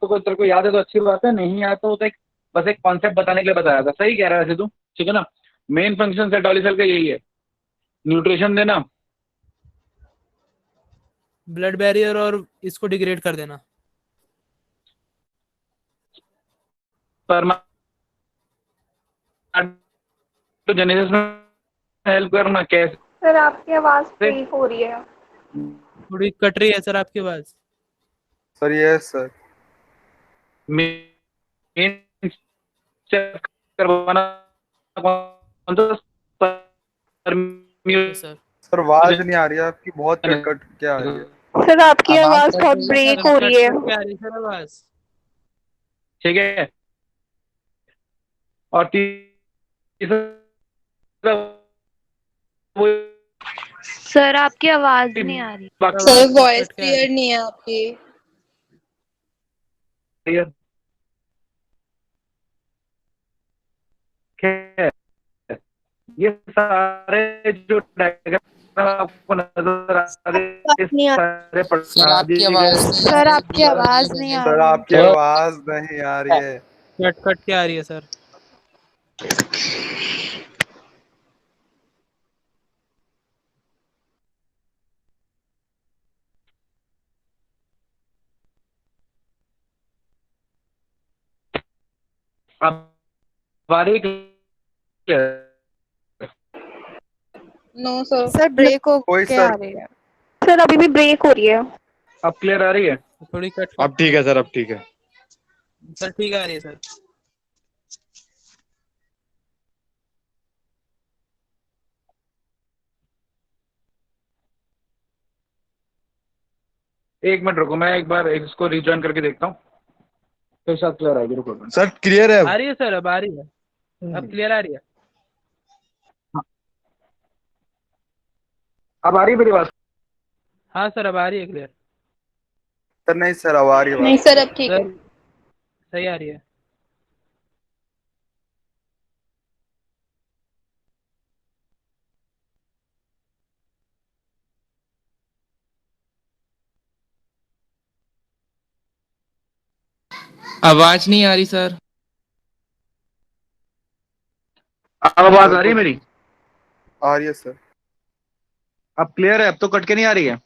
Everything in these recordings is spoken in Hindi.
को तेरे को याद है तो अच्छी बात है, नहीं याद तो एक बस एक कॉन्सेप्ट बताने के लिए बताया था। सही कह रहा है वैसे तू, ठीक है ना। मेन फंक्शन सेटोलिसल का यही है, न्यूट्रिशन देना, ब्लड बैरियर और इसको डिग्रेड कर देना। स्पर्मेटोजेनेसिस में हेल्प करना कैसे? सर आपकी आवाज ब्रेक हो रही है। थोड़ी कट रही है सर आपकी आवाज। Sir yes sir. मेन करवाना कौन सा? सर सर आवाज नहीं आ रही है आपकी, बहुत कट कट के आ रही है। सर आपकी आवाज बहुत ब्रेक हो रही है। क्या रही सर आवाज? ठीक है। और तीसरा सर आपकी आवाज नहीं आ रही। सर वॉइस क्लियर नहीं है आपकी। ये सारे जो डायग्राम आपको नजर आ रहे हैं, सारे पढ़ा दिए गए। सर आपकी आवाज नहीं आ सर रही। आपकी आवाज नहीं आ रही है। कट कट के आ रही है सर। अब बारीक नो सर। सर ब्रेक हो कोई के सर- आ रही है। सर अभी भी ब्रेक हो रही है। अब क्लियर आ रही है? थोड़ी कट अब ठीक है सर, अब ठीक है। सर ठीक आ रही है सर। एक मिनट रुको, मैं एक बार इसको रिजॉइन करके देखता हूँ, फिर शायद क्लियर आएगी। रुको सर क्लियर है आ रही है सर, अब आ रही है, अब क्लियर आ रही है। अब आ रही है मेरी बात? हाँ सर अब आ रही है क्लियर। सर? नहीं सर अब आ रही है नहीं बात। सर अब ठीक है। सर सही आ रही है। आवाज नहीं आ रही सर। अब आवाज आ रही है मेरी? आ रही है सर। अब क्लियर है? अब तो कट के नहीं आ रही है?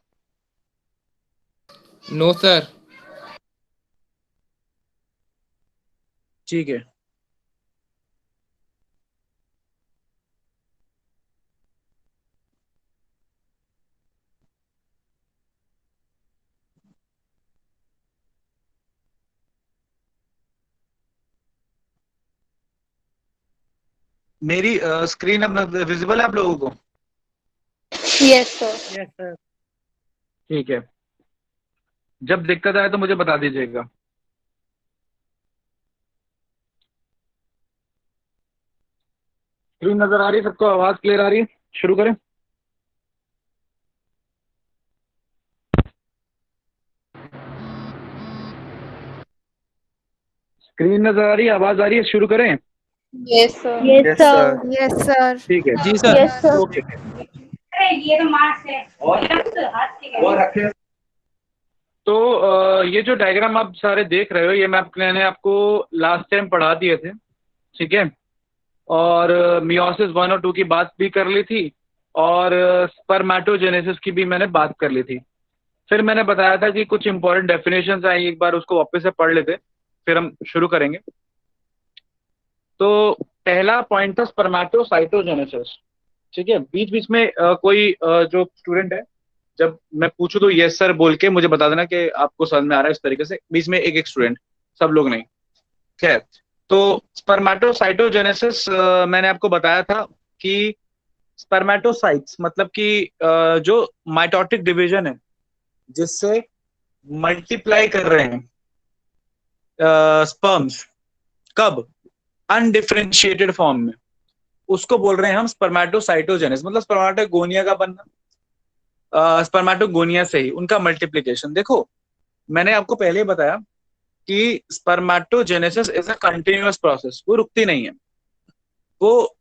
No sir. ठीक है। मेरी स्क्रीन अब विजिबल है आप लोगों को? Yes sir. Yes sir. ठीक है, जब दिक्कत आए तो मुझे बता दीजिएगा। स्क्रीन नजर आ रही है सबको? आवाज क्लियर आ रही है? शुरू करें? स्क्रीन नजर आ रही है, आवाज आ रही है? शुरू करें? Yes sir. Yes sir. Yes sir. ठीक है जी सर। Yes sir. ओके। और रखें। तो ये जो डायग्राम आप सारे देख रहे हो, ये मैंने आपको लास्ट टाइम पढ़ा दिए थे, ठीक है। और मियोसिस 1 और 2 की बात भी कर ली थी, और स्पर्मेटोजेनेसिस की भी मैंने बात कर ली थी। फिर मैंने बताया था कि कुछ इंपॉर्टेंट डेफिनेशंस आई, एक बार उसको वापस से पढ़ लेते, फिर हम शुरू करेंगे। तो पहला पॉइंट था स्पर्मेटोसाइटोजेनेसिस, ठीक है। बीच बीच में कोई जो स्टूडेंट है, जब मैं पूछूं तो यस सर बोल के मुझे बता देना कि आपको समझ में आ रहा है। इस तरीके से बीच में एक एक स्टूडेंट, सब लोग नहीं, ठीक है। तो स्पर्मेटोसाइटोजेनेसिस मैंने आपको बताया था कि स्पर्मेटोसाइट्स मतलब कि जो माइटोटिक डिवीजन है, जिससे मल्टीप्लाई कर रहे हैं स्पर्म्स, कब? अनडिफरेंशिएटेड फॉर्म में, उसको बोल रहे हैं हम स्पर्मेटोसाइटोजेनेसिस। मतलब स्पर्मेटोगोनिया का बनना, स्पर्मेटोगोनिया से ही उनका मल्टीप्लिकेशन। देखो मैंने आपको पहले ही बताया कि spermatogenesis is a continuous process, वो रुकती नहीं है। वो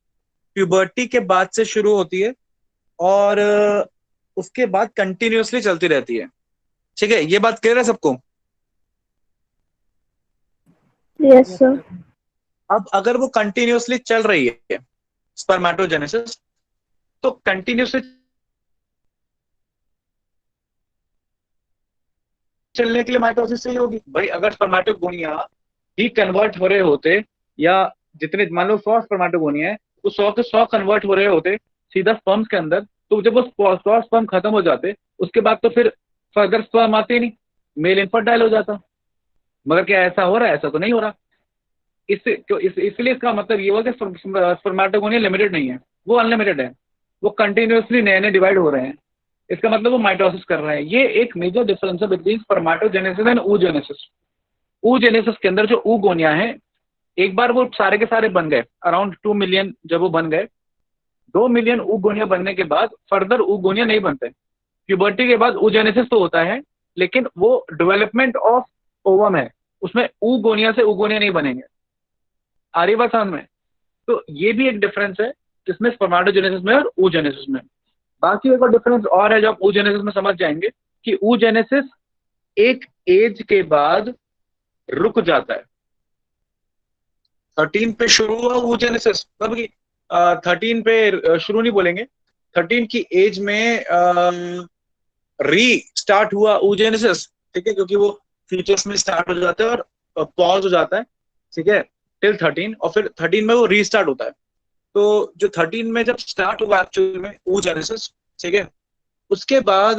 प्यूबर्टी के बाद से शुरू होती है और उसके बाद कंटिन्यूअसली चलती रहती है, ठीक है। ये बात क्लियर है सबको? Yes sir. अब अगर वो कंटिन्यूअसली चल रही है स्पर्मेटोजेनेसिस, तो कंटिन्यूअसली चलने के लिए माइटोसिस चाहिए होगी भाई। अगर स्पर्मेटोगोनिया ही कन्वर्ट हो रहे होते, या जितने मान लो 100 स्पर्मेटोगोनिया है, तो 100 के 100 कन्वर्ट हो रहे होते सीधा स्पर्म्स के अंदर, तो जब वो 100 स्पर्म खत्म हो जाते, उसके बाद तो फिर फर्दर स्पर्म आते ही नहीं, मेल इनफर्टाइल हो जाता। मगर क्या ऐसा हो रहा है? ऐसा तो नहीं हो रहा। इसलिए इसका मतलब ये हुआ कि स्पर्मेटोगोनिया लिमिटेड नहीं है, वो अनलिमिटेड है। वो कंटिन्यूअसली नए नए डिवाइड हो रहे हैं। इसका मतलब वो माइटोसिस कर रहे हैं। ये एक मेजर डिफरेंस है between spermatogenesis and oogenesis। oogenesis के अंदर जो oogonia है, एक बार वो सारे के सारे बन गए, अराउंड 2 मिलियन जब वो बन गए, 2 मिलियन oogonia बनने के बाद फर्दर oogonia नहीं बनते। प्यूबर्टी के बाद oogenesis तो होता है, लेकिन वो डेवलपमेंट ऑफ ओवम है, उसमें oogonia से oogonia नहीं बनेंगे। आ रही बात समझ में? तो ये भी एक डिफरेंस है जिसमें स्पर्मेटोजेनेसिस में और oogenesis में। बाकी एक और डिफरेंस और है जो आप oogenesis में समझ जाएंगे कि oogenesis एक एज के बाद रुक जाता है। 13 पे शुरू हुआ oogenesis, मतलब कि 13 पे शुरू नहीं बोलेंगे, 13 की एज में री स्टार्ट हुआ oogenesis, ठीक है, क्योंकि वो फीचर्स में स्टार्ट हो जाता है और पॉज हो जाता है, ठीक है, टिल 13, और फिर 13 में वो रीस्टार्ट होता है। तो जो 13 में जब स्टार्ट हुआ एक्चुअल में oogenesis, ठीक है, उसके बाद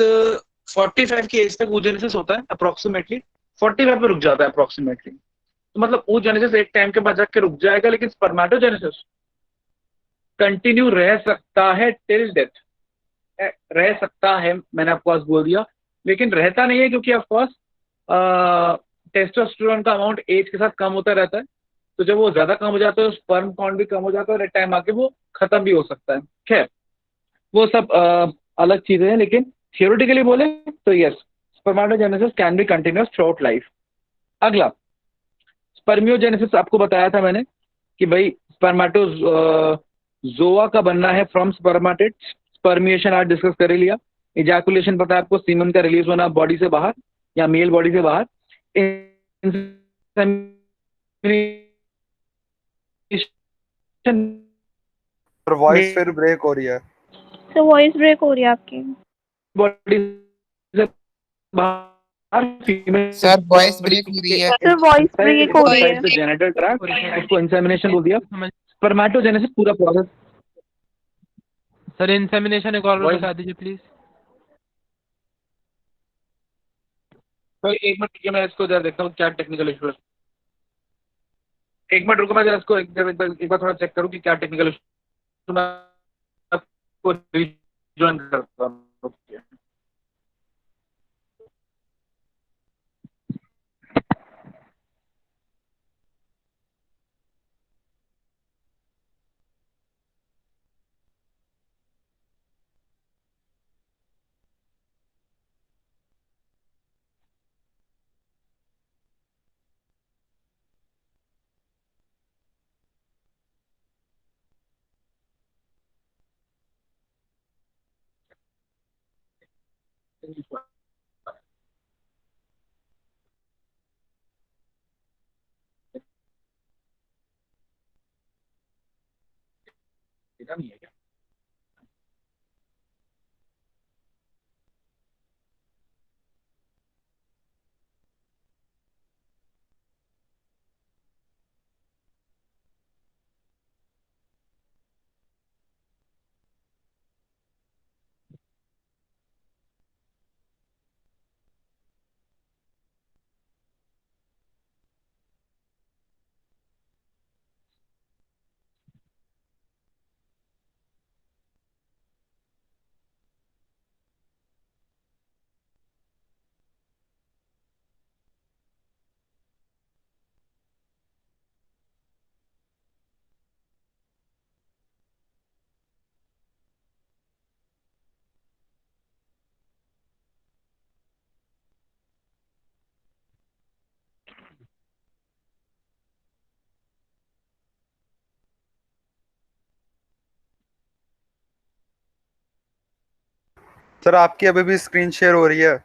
45 की एज तक oogenesis होता है अप्रोक्सीमेटली, 45 पे रुक जाता है अप्रोक्सीमेटली। तो मतलब oogenesis एक टाइम के बाद जाके रुक जाएगा, लेकिन स्पर्मेटोजेनेसिस कंटिन्यू रह सकता है टिल डेथ। रह सकता है, मैंने आपको आज बोल दिया, लेकिन रहता नहीं है, क्योंकि ऑफकोर्स टेस्टोस्टेरोन का अमाउंट एज के साथ कम होता रहता है। तो जब वो ज्यादा कम हो जाता है तो स्पर्म काउंट भी कम हो जाता है, और एक टाइम आके वो खत्म भी हो सकता है। खैर, वो सब अलग चीजें हैं, लेकिन थियोरेटिकली बोले तो yes, spermatogenesis can be continuous through out life. अगला स्पर्मियोजेनेसिस, आपको बताया था मैंने कि भाई स्पर्मेटोजोआ का बनना है फ्रॉम स्पर्मेटिड्स। स्पर्मिएशन आज डिस्कस कर ही लिया। इजैकुलेशन पता है आपको, सीमन का रिलीज होना बॉडी से बाहर या मेल बॉडी से बाहर। पर वॉइस फिर ब्रेक हो रही है। सर वॉइस ब्रेक हो रही है आपकी। बॉडी से बाहर फीमेल सर वॉइस ब्रेक हो रही है। सर वॉइस ब्रेक हो रही है। जेनिटल ट्रैक्ट, उसको इंसेमिनेशन बोल दिया। समझ स्पर्मेटोजेनेसिस पूरा प्रोसेस। सर इंसेमिनेशन एक और Voice- बता दीजिए प्लीज। तो एक मिनट रुकिए, मैं इसको जरा देखता हूँ क्या टेक्निकल इशू है। एक मिनट रुको, मैं जरा इसको एक बार थोड़ा चेक करूँ कि क्या टेक्निकल इशू। मैं आपको रिज्वाइन करता हूँ। रुकिए। नहीं है क्या? सर आपकी अभी भी स्क्रीन शेयर हो रही है।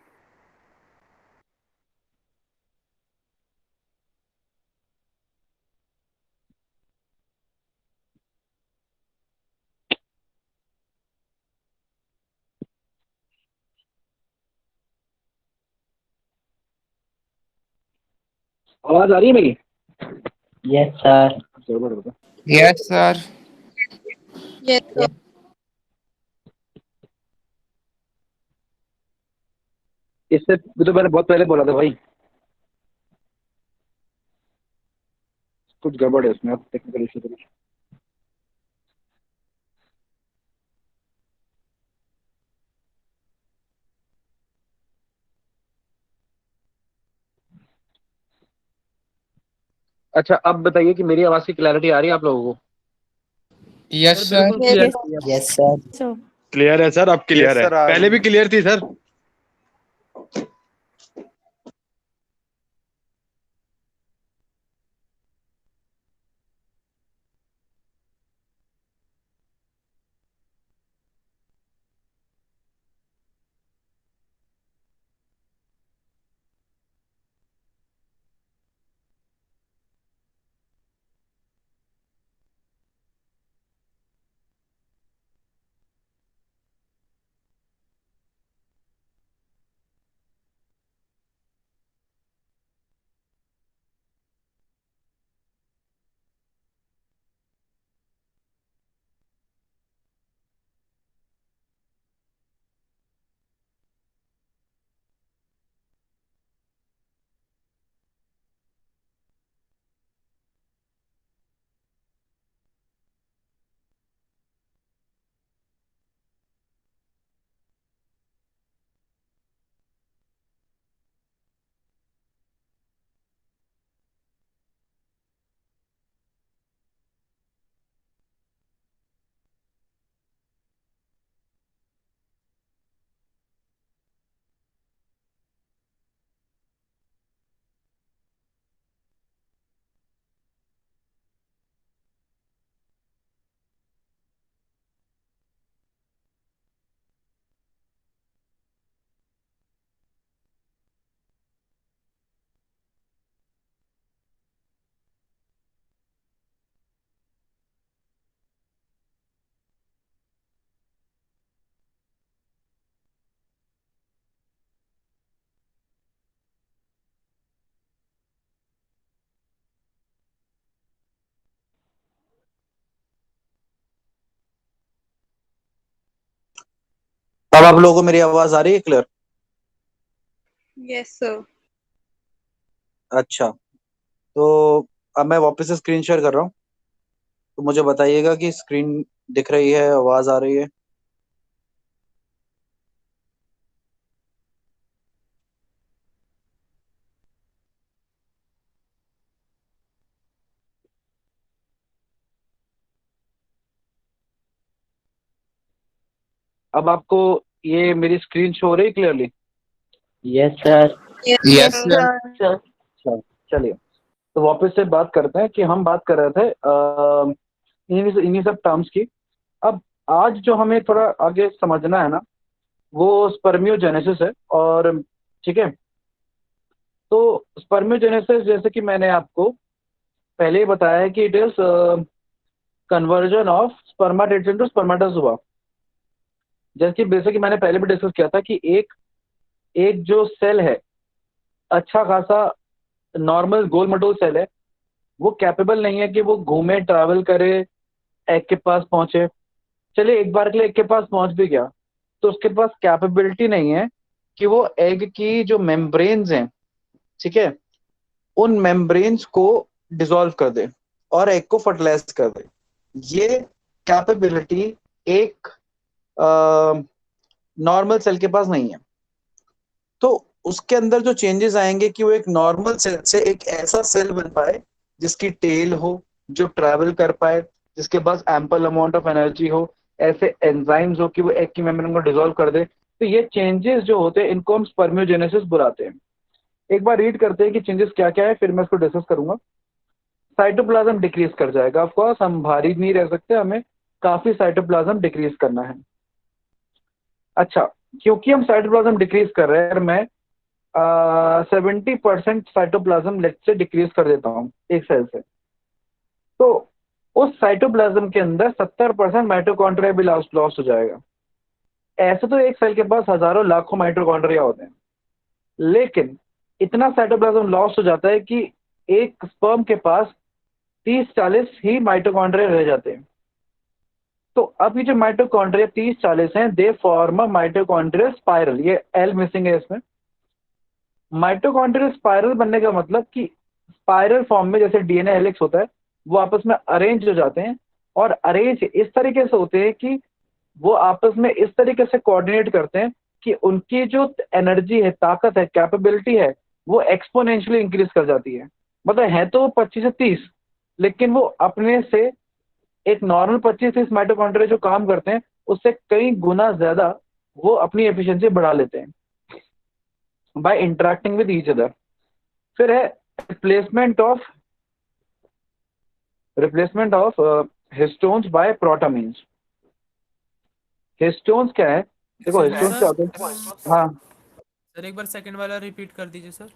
आवाज आ रही है मेरी? Yes sir. जरूर बता। Yes sir. Yes sir. इससे भी तो मैंने बहुत पहले बोला था भाई, कुछ गड़बड़ है इसमें, अब टेक्निकल इशू तो। अच्छा अब बताइए कि मेरी आवाज की क्लैरिटी आ रही है आप लोगों को? Yes sir sir. बिल्कुल क्लियर यस है। Yes sir. क्लियर है सर, अब क्लियर है, सर आ रही पहले भी है। क्लियर थी सर। अब आप लोगों को मेरी आवाज आ रही है क्लियर? Yes sir. अच्छा, तो अब मैं वापस से स्क्रीन शेयर कर रहा हूँ, तो मुझे बताइएगा कि स्क्रीन दिख रही है, आवाज आ रही है? अब आपको ये मेरी स्क्रीन शो हो रही है clearly? Yes sir. Yes yes sir. Sir. अच्छा चलिए, तो वापस से बात करते हैं कि हम बात कर रहे थे इन्हीं इन्हीं सब टर्म्स की। अब आज जो हमें थोड़ा आगे समझना है ना, वो स्पर्मियोजेनेसिस है। और ठीक है, तो स्पर्मियोजेनेसिस जैसे कि मैंने आपको पहले ही बताया है कि it is conversion of spermatids into spermatozoa. जैसे कि मैंने पहले भी डिस्कस किया था कि एक एक जो सेल है, अच्छा खासा नॉर्मल गोल मटोल सेल है, वो कैपेबल नहीं है कि वो घूमे, ट्रैवल करे, एग के पास पहुंचे। चलिए एक बार के लिए एग के पास पहुंच भी गया, तो उसके पास कैपेबिलिटी नहीं है कि वो एग की जो मेम्ब्रेन्स हैं, ठीक है, उन मेम्ब्रेन्स को डिसॉल्व कर दे और एग को फर्टिलाइज कर दे। ये कैपेबिलिटी एक नॉर्मल सेल के पास नहीं है। तो उसके अंदर जो चेंजेस आएंगे कि वो एक नॉर्मल सेल से एक ऐसा सेल बन पाए जिसकी टेल हो, जो ट्रैवल कर पाए, जिसके पास एम्पल अमाउंट ऑफ एनर्जी हो, ऐसे एंजाइम्स हो कि वो एग की मेम्ब्रेन को डिसॉल्व कर दे। तो ये चेंजेस जो होते हैं इनको हम स्पर्मियोजेनेसिस बुलाते हैं। एक बार रीड करते हैं कि चेंजेस क्या क्या है, फिर मैं इसको डिस्कस करूंगा। साइटोप्लाज्म डिक्रीज कर जाएगा, ऑफकोर्स हम भारी नहीं रह सकते, हमें काफी साइटोप्लाज्म डिक्रीज करना है। अच्छा, क्योंकि हम साइटोप्लाज्म डिक्रीज कर रहे हैं, मैं 70% साइटोप्लाज्म लेट से डिक्रीज कर देता हूँ एक सेल से, तो उस साइटोप्लाज्म के अंदर 70% माइटोकॉन्ड्रिया भी लॉस हो जाएगा। ऐसे तो एक सेल के पास हजारों लाखों माइटोकॉन्ड्रिया होते हैं, लेकिन इतना साइटोप्लाज्म लॉस हो जाता है कि एक स्पर्म के पास 30-40 ही माइटोकॉन्ड्रिया रह जाते हैं। तो अब ये जो माइटोकॉन्ड्रिया 30-40 हैं, they form a mitochondrial spiral. ये एल मिसिंग है इसमें। माइटोकॉन्ड्रियल स्पाइरल बनने का मतलब कि स्पाइरल फॉर्म में, जैसे डीएनए हेलिक्स होता है, वो आपस में अरेंज हो जाते हैं, और अरेंज इस तरीके से होते हैं कि वो आपस में इस तरीके से कोऑर्डिनेट करते हैं कि उनकी जो एनर्जी है, ताकत है, कैपेबिलिटी है, वो एक्सपोनेंशियली इंक्रीज कर जाती है। मतलब है तो 25 से 30, लेकिन वो अपने से एक नॉर्मल 25-30 माइटोकॉन्ड्रिया जो काम करते हैं उससे कई गुना ज्यादा वो अपनी एफिशिएंसी बढ़ा लेते हैं by interacting with each other. फिर है replacement of histones by protamines. Histones क्या है? देखो हिस्टोन्स क्या होते हैं? हाँ सर एक बार सेकंड वाला रिपीट कर दीजिए सर।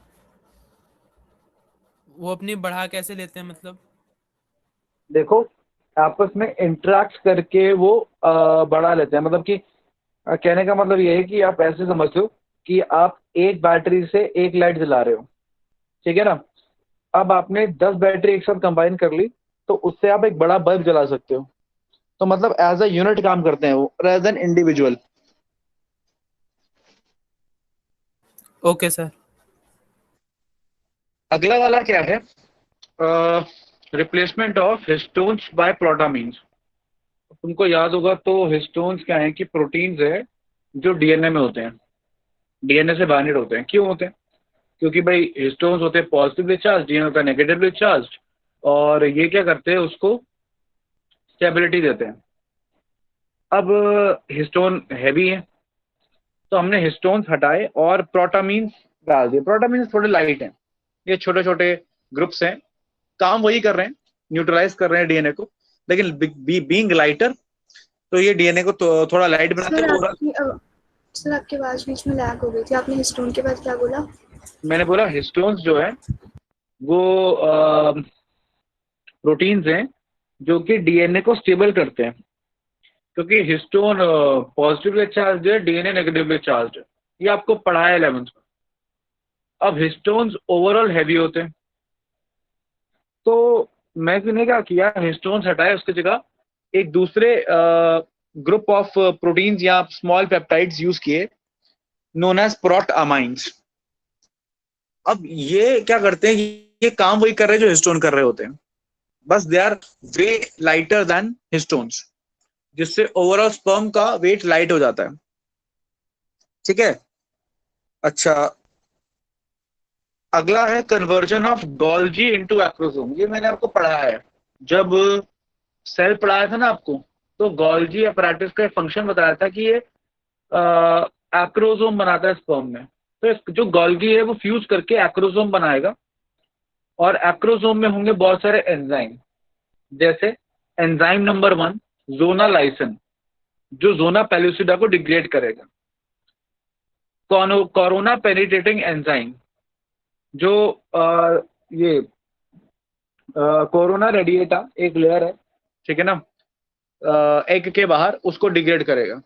वो अपनी बढ़ा कैसे लेते हैं मतलब? देखो, आपस में इंटरेक्ट करके वो बढ़ा लेते हैं। मतलब कि कहने का मतलब ये है कि आप ऐसे समझ लो कि आप एक बैटरी से एक लाइट जला रहे हो, ठीक है ना। अब आपने 10 बैटरी एक साथ कंबाइन कर ली, तो उससे आप एक बड़ा बल्ब जला सकते हो। तो मतलब एज अ यूनिट काम करते हैं वो, rather than individual. Okay sir. अगला वाला क्या है? Replacement of histones by protamines. तुमको याद होगा तो हिस्टोन्स क्या है कि प्रोटीन्स है जो डीएनए में होते हैं, डीएनए से बाइंडेड होते हैं। क्यों होते हैं? क्योंकि भाई हिस्टोन्स होते हैं पॉजिटिवली चार्ज, डीएनए होता है नेगेटिवली चार्ज, और ये क्या करते हैं, उसको स्टेबिलिटी देते हैं। अब हिस्टोन हैवी है, तो हमने हिस्टोन्स हटाए और प्रोटामीन्स डाल दिए। प्रोटामीन्स थोड़े लाइट हैं, ये छोटे छोटे ग्रुप्स हैं, काम वही कर रहे हैं, न्यूट्रलाइज कर रहे हैं डीएनए को, लेकिन बीइंग लाइटर, तो ये डीएनए को थोड़ा लाइट बनाते हैं। सर आपकी आवाज बीच में लैग हो गई थी। आपने हिस्टोन के बाद क्या बोला? मैंने बोला हिस्टोन्स जो है वो प्रोटीन्स हैं जो कि डीएनए को स्टेबल करते हैं, क्योंकि हिस्टोन पॉजिटिवली चार्ज है, डीएनए नेगेटिवली चार्ज है। ये आपको पढ़ाया 11th में। अब हिस्टोन्स ओवरऑल हैवी होते हैं, तो मैंने क्या किया, हिस्टोन्स हटाए, उसकी जगह एक दूसरे ग्रुप ऑफ प्रोटीन्स या स्मॉल पेप्टाइड्स यूज किए, नोन एज प्रोटअमाइन्स। अब ये क्या करते हैं, ये काम वही कर रहे हैं जो हिस्टोन कर रहे होते हैं, बस they are way lighter than histones, जिससे ओवरऑल स्पर्म का वेट लाइट हो जाता है। ठीक है। अच्छा, अगला है conversion of Golgi into acrosome. ये मैंने आपको पढ़ाया है, जब सेल पढ़ाया था ना आपको, तो गोल्जी अपैरेटस का फंक्शन बताया था कि ये एक्रोसोम बनाता है स्पर्म में। तो जो गोल्गी है वो फ्यूज करके एक्रोसोम बनाएगा, और एक्रोसोम में होंगे बहुत सारे एंजाइम, जैसे एंजाइम नंबर 1 जोना लाइसिन, जो जोना पेलुसिडा को डिग्रेड करेगा। कोरोना पेनिट्रेटिंग एंजाइम, जो ये कोरोना रेडिएटा एक लेयर है, ठीक है ना, एग के बाहर, उसको डिग्रेड करेगा।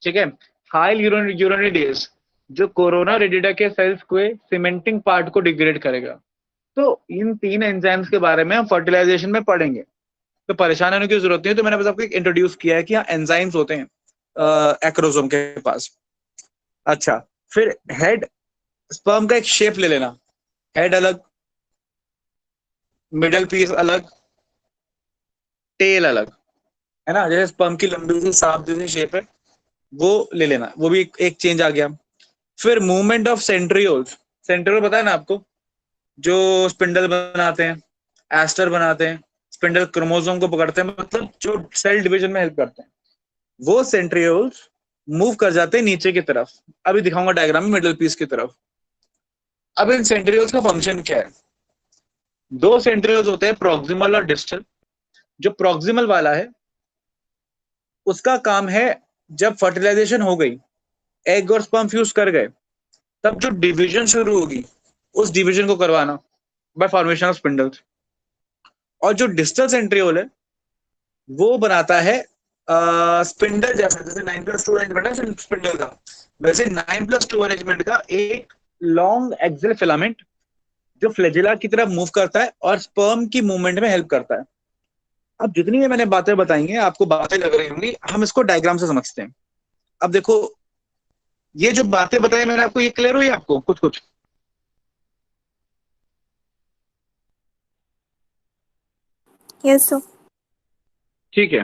ठीक है। हाई यूरानिडेज, जो कोरोना रेडिएटा के सेल्स को सीमेंटिंग पार्ट को डिग्रेड करेगा। तो इन 3 एंजाइम्स के बारे में हम फर्टिलाइजेशन में पढ़ेंगे, तो परेशान होने की जरूरत नहीं है। तो मैंने बस आपको इंट्रोड्यूस किया है कि हाँ एंजाइम्स होते हैं एक्रोसोम के पास। अच्छा, फिर हेड, स्पर्म का एक शेप ले लेना, हेड अलग, मिडल पीस अलग, टेल अलग, है ना। जैसे स्पर्म की लंबी सी सांप जैसी शेप है, वो ले लेना, वो भी एक चेंज आ गया। फिर मूवमेंट ऑफ सेंट्रियोल्स। सेंट्रियोल पता है ना आपको, जो स्पिंडल बनाते हैं, एस्टर बनाते हैं, स्पिंडल क्रोमोसोम को पकड़ते हैं, मतलब जो सेल डिवीजन में हेल्प करते हैं, वो सेंट्रियोल्स मूव कर जाते हैं नीचे की तरफ। अभी दिखाऊंगा डायग्राम में, मिडल पीस की तरफ। अब इन सेंट्रियोल्स का फंक्शन क्या है? 2 सेंट्रियोल्स होते हैं, प्रॉक्सिमल और डिस्टल। जो प्रॉक्सिमल वाला है, उसका काम है जब फर्टिलाइजेशन हो गई, एग और स्पर्म फ्यूज कर गए, तब जो डिवीजन शुरू होगी, उस डिवीजन को करवाना बाय फॉर्मेशन ऑफ स्पिंडल्स। और जो डिस्टल सेंट्रियोल है, वो बनाता है स्पिंडल जैसा, जैसे 9+2 अरेंजमेंट है स्पिंडल का, वैसे 9+2 अरेंजमेंट का एक लॉन्ग एक्सियल फिलामेंट, जो फ्लैजिला की तरफ मूव करता है और स्पर्म की मूवमेंट में हेल्प करता है। अब जितनी भी मैंने बातें बताई हैं आपको बातें लग रही होंगी, हम इसको डायग्राम से समझते हैं। अब देखो ये जो बातें बताई मैंने आपको, ये क्लियर हुई आपको कुछ कुछ? Yes sir. ठीक है,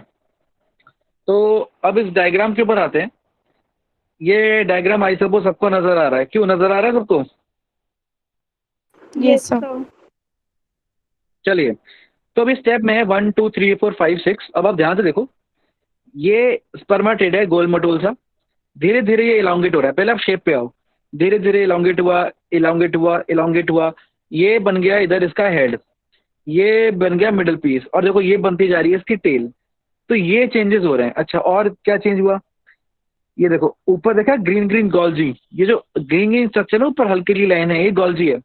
तो अब इस डायग्राम के ऊपर आते हैं। ये डायग्राम आई सपोज सबको नजर आ रहा है, क्यों नजर आ रहा है सबको? Yes sir. चलिए, तो अभी स्टेप में है 1 2 3 4 5 6। अब आप ध्यान से देखो, ये स्पर्मेटिड है गोल मटोल सा, धीरे धीरे ये इलांगेट हो रहा है। पहले आप शेप पे आओ, धीरे धीरे इलांगेट हुआ, इलांगेट हुआ, इलांगेट हुआ, ये बन गया इधर इसका हेड, ये बन गया मिडल पीस, और देखो ये बनती जा रही है इसकी टेल। तो ये चेंजेस हो रहे हैं। अच्छा, और क्या चेंज हुआ? ये देखो ऊपर देखा ग्रीन ग्रीन गॉल्जी, ये जो ग्रीन ग्रीन स्ट्रक्चर है ऊपर हल्की सी लाइन है, ये गॉल्जी है।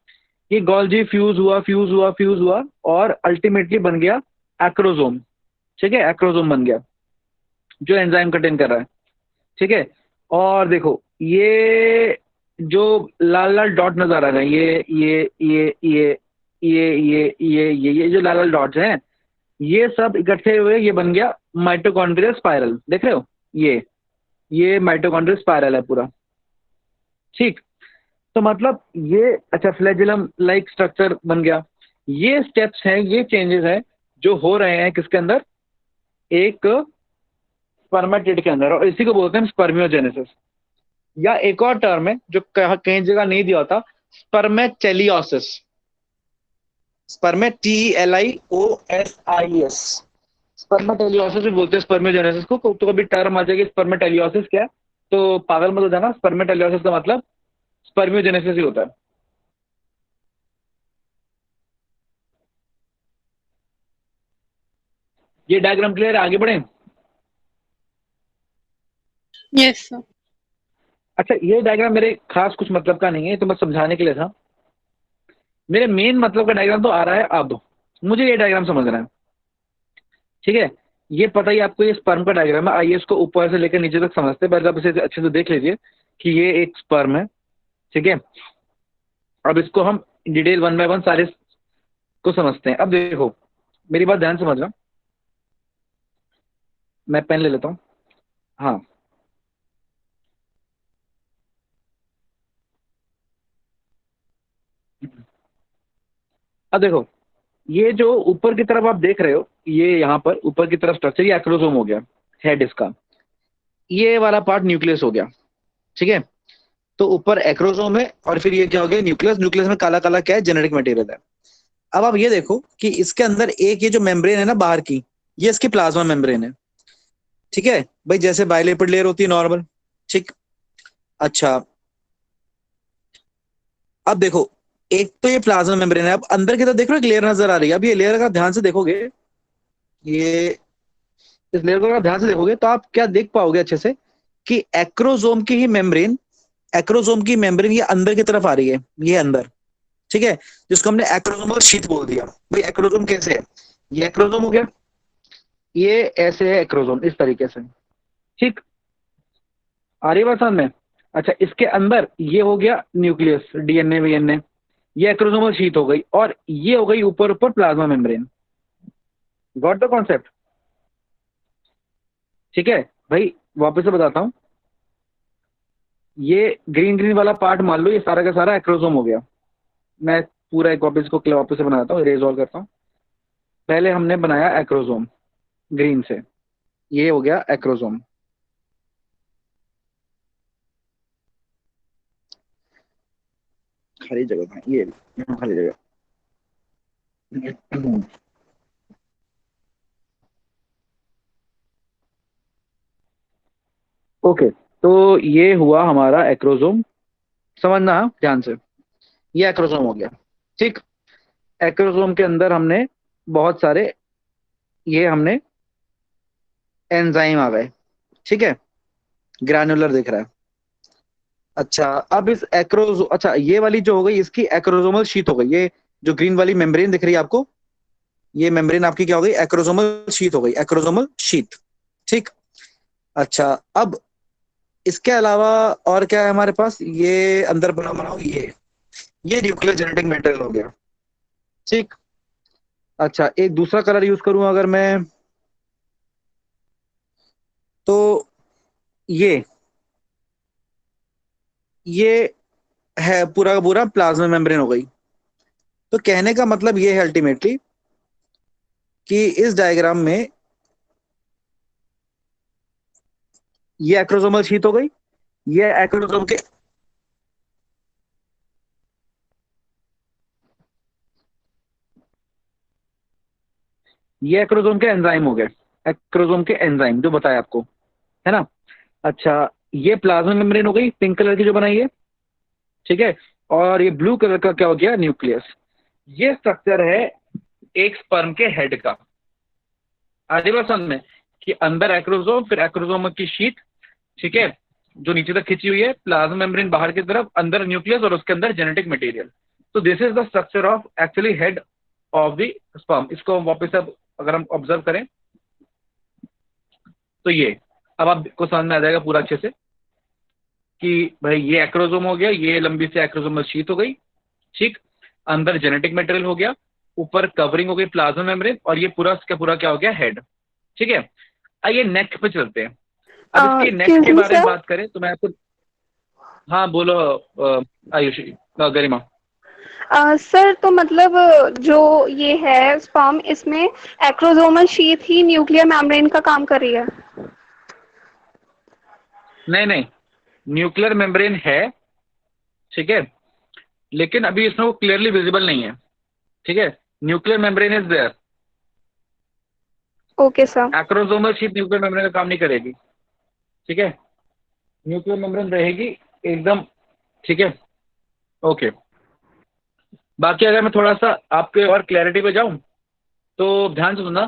ये गॉल्जी फ्यूज हुआ, फ्यूज हुआ, फ्यूज हुआ, और अल्टीमेटली बन गया एक्रोसोम। ठीक है, एक्रोसोम बन गया जो एंजाइम कंटेन कर रहा है। ठीक है, और देखो ये जो लाल लाल डॉट नजर आ रहे हैं, ये जो लाल लाल डॉट्स हैं, ये सब इकट्ठे हुए ये बन गया माइटोकॉन्ड्रियल स्पाइरल। देख रहे हो, ये माइटोकॉन्ड्रियल स्पाइरल है पूरा। ठीक, तो मतलब ये अच्छा फ्लैजिलम लाइक स्ट्रक्चर बन गया। ये स्टेप्स हैं, ये चेंजेस हैं जो हो रहे हैं किसके अंदर? एक स्पर्मेटिड के अंदर, और इसी को बोलते हैं स्पर्मियोजेनेसिस, या एक और टर्म है जो कहीं जगह नहीं दिया होता, स्पर्मेटेलियोसिस। स्पर्मेटिलिओसिस, स्पर्मेटेलियोसिस भी बोलते हैं स्पर्मियोजेनेसिस को। तो कभी टर्म आ जाएगी स्पर्मेटेलियोसिस क्या है, तो पागल मत हो जाना, स्पर्मेटेलियोसिस का मतलब स्पर्मियोजेनेसिस ही होता है। ये डायग्राम क्लियर है? आगे बढ़े? Yes sir. अच्छा, ये डायग्राम मेरे खास कुछ मतलब का नहीं है, तो मैं समझाने के लिए था। मेरे मेन मतलब का डायग्राम तो आ रहा है अब, मुझे ये डायग्राम समझना है। ठीक है, ये पता ही आपको ये स्पर्म का डायग्राम है। आइए इसको ऊपर से लेकर नीचे तक समझते हैं। पहले आप इसे अच्छे से देख लीजिए कि ये एक स्पर्म है। ठीक है, अब इसको हम डिटेल 1 बाय 1 सारे को समझते हैं। अब देखो मेरी बात ध्यान से समझना, मैं पेन ले लेता हूँ। हाँ, अब देखो ये जो ऊपर की तरफ आप देख रहे हो, ये यहाँ पर ऊपर की तरफ स्ट्रक्चर, ये एक्रोसोम हो गया, हेड इसका। ये वाला पार्ट न्यूक्लियस हो गया। ठीक है, तो ऊपर एक्रोसोम है और फिर ये क्या हो गया? न्यूक्लियस। न्यूक्लियस में काला काला क्या है? जेनेटिक मटेरियल है। अब आप ये देखो कि इसके अंदर एक ये जो मेम्ब्रेन है ना बाहर की, ये इसकी प्लाज्मा मेम्ब्रेन है। ठीक है भाई, जैसे बाइलिपिड लेयर होती है नॉर्मल। ठीक, अच्छा अब देखो एक तो ये प्लाज्मा मेम्ब्रेन है। अब अंदर की तरफ देख रहे हो एक लेयर नजर आ रही है। अब ये लेयर अगर ध्यान से देखोगे, ये इस लेयर को अगर ध्यान से देखोगे तो आप क्या देख पाओगे अच्छे से कि एक्रोसोम की ही मेम्ब्रेन, एक्रोसोम की मेम्ब्रेन ये अंदर की तरफ आ रही है, ये अंदर। ठीक है, जिसको हमने एक्रोसोमल शीथ बोल दिया। भाई एक्रोसोम कैसे है? ये एक्रोसोम हो गया, ये ऐसे है एक्रोसोम इस तरीके से। ठीक, आ रही बात समझ में? अच्छा, इसके अंदर ये हो गया न्यूक्लियस, डीएनए वीएनए, ये एक्रोसोमल शीथ हो गई, और ये हो गई ऊपर ऊपर plasma membrane. Got the concept? ठीक है भाई, वापस से बताता हूं। ये ग्रीन ग्रीन वाला पार्ट मान लो, ये सारा का सारा एक्रोसोम हो गया। मैं पूरा एक वापस को वापस से बनाता हूँ, इरेज ऑल करता हूँ। पहले हमने बनाया एक्रोसोम ग्रीन से, ये हो गया एक्रोसोम। खाली जगह था, ये यहाँ खाली जगह। ओके, तो ये हुआ हमारा एक्रोसोम। समझना ध्यान से, ये एक्रोसोम हो गया। ठीक, एक्रोसोम के अंदर हमने बहुत सारे, ये हमने एंजाइम आ गए। ठीक है, ग्रैन्युलर दिख रहा है। अच्छा, अब इस एक्रोसो अच्छा ये वाली जो हो गई इसकी एक्रोसोमल शीट हो गई। ये जो ग्रीन वाली मेम्ब्रेन दिख रही है आपको, ये मेम्ब्रेन आपकी क्या हो गई? एक्रोसोमल शीट हो गई, एक्रोसोमल शीट। ठीक, अच्छा अब इसके अलावा और क्या है हमारे पास? ये अंदर बना बनाओ, ये न्यूक्लियर जेनेटिक मटेरियल हो गया। ठीक। अच्छा, एक दूसरा कलर यूज करूं अगर मैं, तो ये ये है पूरा का पूरा प्लाज्मा मेम्ब्रेन हो गई। तो कहने का मतलब ये है अल्टीमेटली कि इस डायग्राम में ये एक्रोसोमल शीट हो गई, ये एक्रोसोम के ये एक्रोसोम के एंजाइम हो गए, एक्रोसोम के एंजाइम जो बताया आपको, है ना। अच्छा, ये प्लाज्मा मेम्ब्रेन हो गई पिंक कलर की जो बनाई है, ठीक है। और ये ब्लू कलर का क्या हो गया, न्यूक्लियस। ये स्ट्रक्चर है एक स्पर्म के हेड का। आगे बात समझ में कि अंदर एक्रोसोम, फिर एक्रोसोम की शीट, ठीक है, जो नीचे तक खिंची हुई है, प्लाज्मा मेम्ब्रेन बाहर की तरफ, अंदर न्यूक्लियस और उसके अंदर जेनेटिक मटेरियल। तो this is the structure of actually head of the sperm. इसको वापस अब अगर हम ऑब्जर्व करें तो ये अब आपको समझ में आ जाएगा पूरा अच्छे से कि भाई ये एक्रोसोम हो गया, ये लंबी से एक्रोसोमल शीट हो गई, ठीक। अंदर जेनेटिक मटेरियल हो गया, ऊपर कवरिंग हो गई प्लाज्मा मेम्ब्रेन, और ये पूरा का पूरा क्या हो गया, हेड। ठीक है। आइए नेक पे चलते हैं। अब इसके नेक के excuse me, बारे में sir. बात करें तो मैं आपको, हाँ बोलो आयुषी, गरिमा। सर तो मतलब जो ये है स्पर्म, इसमें एक्रोसोमल शीथ ही न्यूक्लियर मेम्ब्रेन का काम कर रही है। नहीं नहीं, न्यूक्लियर मेम्ब्रेन है, ठीक है, लेकिन अभी इसमें वो क्लियरली विजिबल नहीं है, ठीक है। Nuclear membrane is there, okay sir. Acrosomal sheet nuclear membrane का काम नहीं करेगी, ठीक है। न्यूक्लियर मेम्ब्रेन रहेगी एकदम, ठीक है, ओके। बाकी अगर मैं थोड़ा सा आपके और क्लैरिटी पे जाऊं तो ध्यान से सुनना,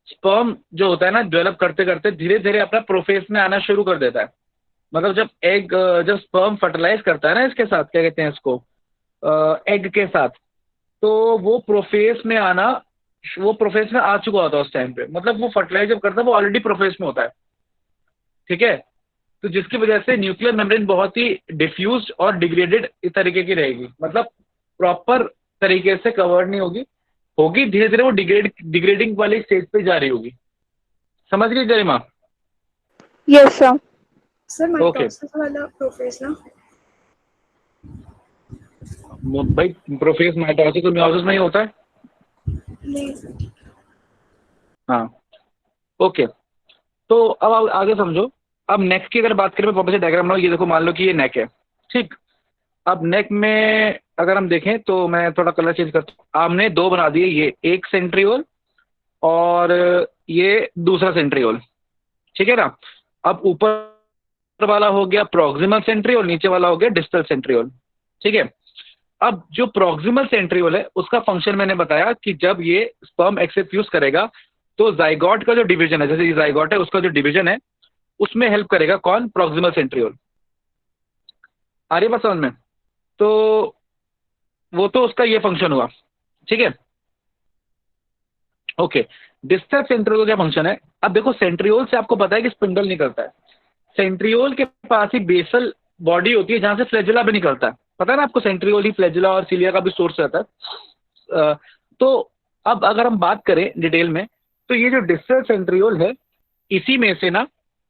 स्पर्म जो होता है ना, डेवलप करते करते धीरे धीरे अपना प्रोफेस में आना शुरू कर देता है। मतलब जब एग, जब स्पर्म फर्टिलाइज करता है ना इसके साथ, क्या कहते हैं इसको, एग के साथ, तो वो प्रोफेस में आना, वो प्रोफेस में आ चुका होता है उस टाइम पे। मतलब वो फर्टिलाइज जब करता है वो ऑलरेडी प्रोफेस में होता है, ठीक है। तो जिसकी वजह से न्यूक्लियर मेम्ब्रेन बहुत ही डिफ्यूज्ड और डिग्रेडेड इस तरीके की रहेगी, मतलब प्रॉपर तरीके से कवर्ड नहीं होगी, होगी धीरे धीरे वो डिग्रेडिंग वाली स्टेज पे जा रही होगी। समझ गई Garima? Yes sir. Sir okay mitosis वाला प्रोफेस ना? भाई, प्रोफेस माइटोसिस तो मियोसिस में ही होता है। नहीं सर। हाँ, ओके। तो अब आप आगे समझो। अब नेक की अगर बात करें, मैं वापस से डायग्राम बनाऊं, ये देखो, मान लो कि ये नेक है, ठीक। अब नेक में अगर हम देखें तो मैं थोड़ा कलर चेंज करता हूँ। आपने दो बना दिए, ये एक सेंट्रियोल और ये दूसरा सेंट्रियोल, ठीक है ना। अब ऊपर वाला हो गया प्रॉक्सिमल सेंट्रियोल, नीचे वाला हो गया डिस्टल सेंट्रियोल, ठीक है। अब जो प्रॉक्सिमल सेंट्रियोल है उसका फंक्शन मैंने बताया कि जब ये स्पर्म एग से फ्यूज करेगा तो जाइगोट का जो डिवीजन है, जैसे ये जाइगोट है उसका जो डिवीजन है उसमें हेल्प करेगा कौन, प्रॉक्सिमल सेंट्रियोल। आ रही बात समझ में? तो वो तो उसका ये फंक्शन हुआ, ठीक है, ओके। डिस्टल सेंट्रियोल का क्या फंक्शन है? अब देखो, सेंट्रियोल से आपको पता है कि स्पिंडल निकलता है, सेंट्रियोल के पास ही बेसल बॉडी होती है जहां से फ्लैजिला भी निकलता है। पता है ना आपको, सेंट्रियोल ही फ्लैजिला और सीलिया का भी सोर्स रहता है। तो अब अगर हम बात करें डिटेल में, तो ये जो डिस्टल सेंट्रियोल है, इसी में से ना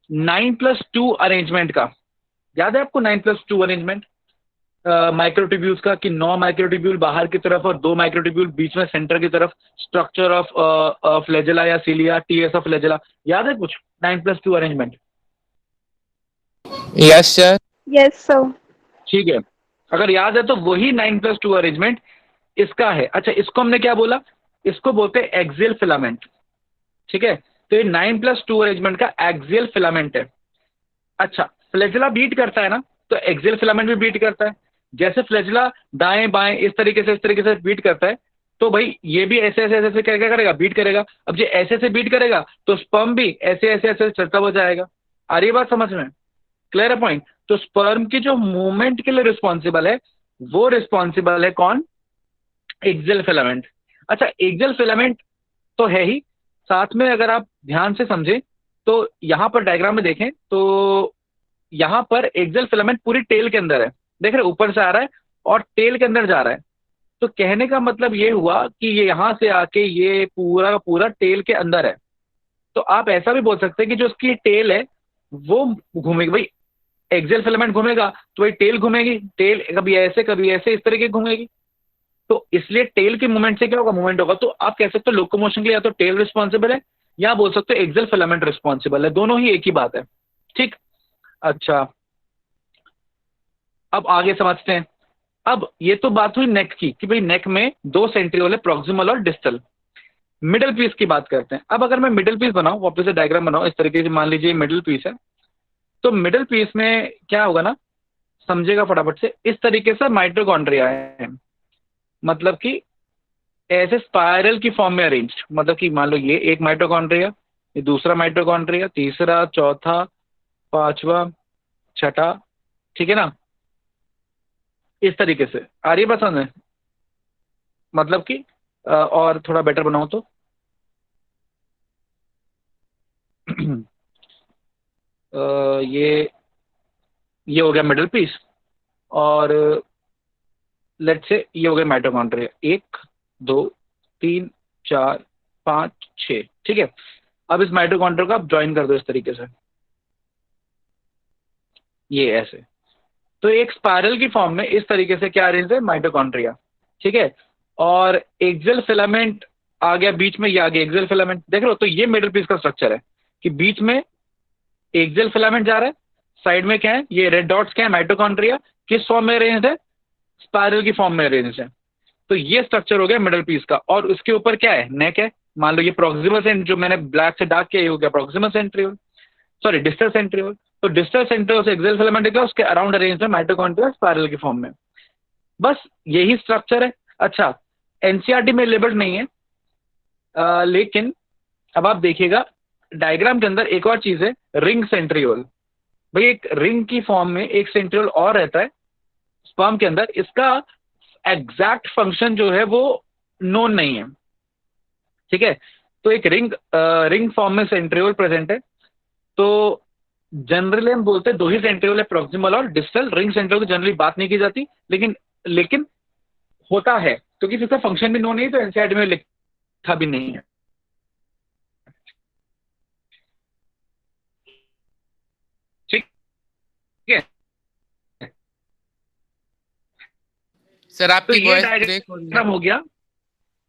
9+2 अरेंजमेंट का, याद है आपको 9+2 अरेंजमेंट माइक्रोट्यूब्यूल्स का, कि 9 माइक्रोट्यूब्यूल बाहर की तरफ और 2 माइक्रोट्यूब्यूल बीच में सेंटर की तरफ, स्ट्रक्चर ऑफ फ्लैजिला या सीलिया, टीएस ऑफ फ्लैजिला, याद है कुछ 9+2 arrangement? Yes sir. Yes sir. ठीक है, अगर याद है तो वही 9+2 अरेंजमेंट इसका है। अच्छा, इसको हमने क्या बोला, इसको बोलते हैं एक्सियल फिलामेंट, ठीक है। तो ये 9+2 अरेंजमेंट का एक्सियल फिलामेंट है। अच्छा, फ्लैजिला बीट करता है ना, तो एक्सियल फिलामेंट भी बीट करता है। जैसे फ्लैजिला दाएं बाएं इस तरीके से बीट करता है, तो भाई ये भी ऐसे ऐसे ऐसे क्या क्या करेगा, बीट करेगा। अब जो ऐसे ऐसे बीट करेगा तो स्पर्म भी ऐसे ऐसे ऐसे चलता हुआ जाएगा। आ रही है बात समझ में? क्लियर है पॉइंट? तो स्पर्म की जो मूवमेंट के लिए रिस्पॉन्सिबल है, वो रिस्पॉन्सिबल है कौन, एक्सियल फिलामेंट। अच्छा, एक्सियल फिलामेंट तो है ही, साथ में अगर आप ध्यान से समझें तो यहां पर डायग्राम में देखें तो यहां पर एक्सियल फिलामेंट पूरी टेल के अंदर है, देख रहे हैं, ऊपर से आ रहा है और टेल के अंदर जा रहा है। तो कहने का मतलब ये हुआ कि ये यहाँ से आके ये पूरा का पूरा टेल के अंदर है। तो आप ऐसा भी बोल सकते हैं कि जो उसकी टेल है वो घूमेगी भाई, एक्सियल फिलामेंट घूमेगा तो भाई टेल घूमेगी, टेल कभी ऐसे इस तरीके घूमेगी। तो इसलिए टेल के मूवमेंट से क्या होगा, मूवमेंट होगा। तो आप कह सकते हो लोकोमोशन के लिए या तो टेल रिस्पॉन्सिबल है या बोल सकते हो एक्सियल फिलामेंट रिस्पॉन्सिबल है, दोनों ही एक ही बात है। ठीक, अच्छा अब आगे समझते हैं। अब ये तो बात हुई नेक की कि भाई नेक में दो सेंट्रियोल है, प्रॉक्सिमल और डिस्टल। मिडिल पीस की बात करते हैं। अब अगर मैं मिडिल पीस बनाऊं, वापस से डायग्राम बनाऊं इस तरीके से, मान लीजिए मिडिल पीस है, तो मिडिल पीस में क्या होगा ना, समझेगा फटाफट से। इस तरीके से माइटोकॉन्ड्रिया है, मतलब कि ऐसे स्पाइरल की फॉर्म में अरेंज, मतलब कि मान लो ये एक माइटोकॉन्ड्रिया, ये दूसरा माइटोकॉन्ड्रिया, तीसरा, चौथा, पांचवा, छठा, ठीक है ना, इस तरीके से। आ रही है बात समझ में? मतलब कि और थोड़ा बेटर बनाओ तो ये हो गया मिडिल पीस, और लेट्स से ये हो गया माइटोकॉन्ड्रिया, 1 2 3 4 5 6, ठीक है। अब इस माइटोकॉन्ड्रिया को आप ज्वाइन कर दो इस तरीके से, ये ऐसे। तो एक स्पाइरल की फॉर्म में इस तरीके से क्या अरेंज है, माइटोकॉन्ड्रिया, ठीक है। और एक्सियल फिलामेंट आ गया बीच में, ये आ गया एक्सियल फिलामेंट, देख लो। तो ये मिडिल पीस का स्ट्रक्चर है कि बीच में एक्सियल फिलामेंट जा रहा है, साइड में क्या है, ये रेड डॉट्स क्या है, माइटोकॉन्ड्रिया किस फॉर्म में अरेंज है, स्पाइरल की फॉर्म में अरेंज है। तो ये स्ट्रक्चर हो गया मिडिल पीस का, और उसके ऊपर क्या है, नेक है। मान लो ये प्रॉक्सिमल सेंट्रियोल, जो मैंने ब्लैक से डार्क किया, ये हो गया proximal centriole, sorry distal centriole. तो डिस्टल सेंट्रियोल से एक्सियल फिलामेंट निकला, उसके अराउंड अरेंज है माइटोकॉन्ड्रिया स्पाइरल की फॉर्म में। बस यही स्ट्रक्चर है। अच्छा, एनसीईआरटी में लेबल्ड नहीं है, लेकिन अब आप देखिएगा डायग्राम के अंदर एक और चीज है, रिंग सेंट्रियोल। भाई एक रिंग की फॉर्म में एक सेंट्रियोल और रहता है स्पर्म के अंदर, इसका एग्जैक्ट फंक्शन जो है वो नोन नहीं है, ठीक है। तो एक रिंग फॉर्म में सेंट्रियोल प्रेजेंट है। तो जनरली हम बोलते हैं दो ही सेंट्रियोल है, प्रॉक्सिमल और डिस्टल। रिंग सेंट्रियोल की जनरली बात नहीं की जाती, लेकिन लेकिन होता है, क्योंकि इसका फंक्शन भी नोन नहीं है, तो एनसीईआरटी में लिखा भी नहीं है, ठीक है। सर तो आपकी ये वॉइस ब्रेक हो रही है। डायग्राम हो गया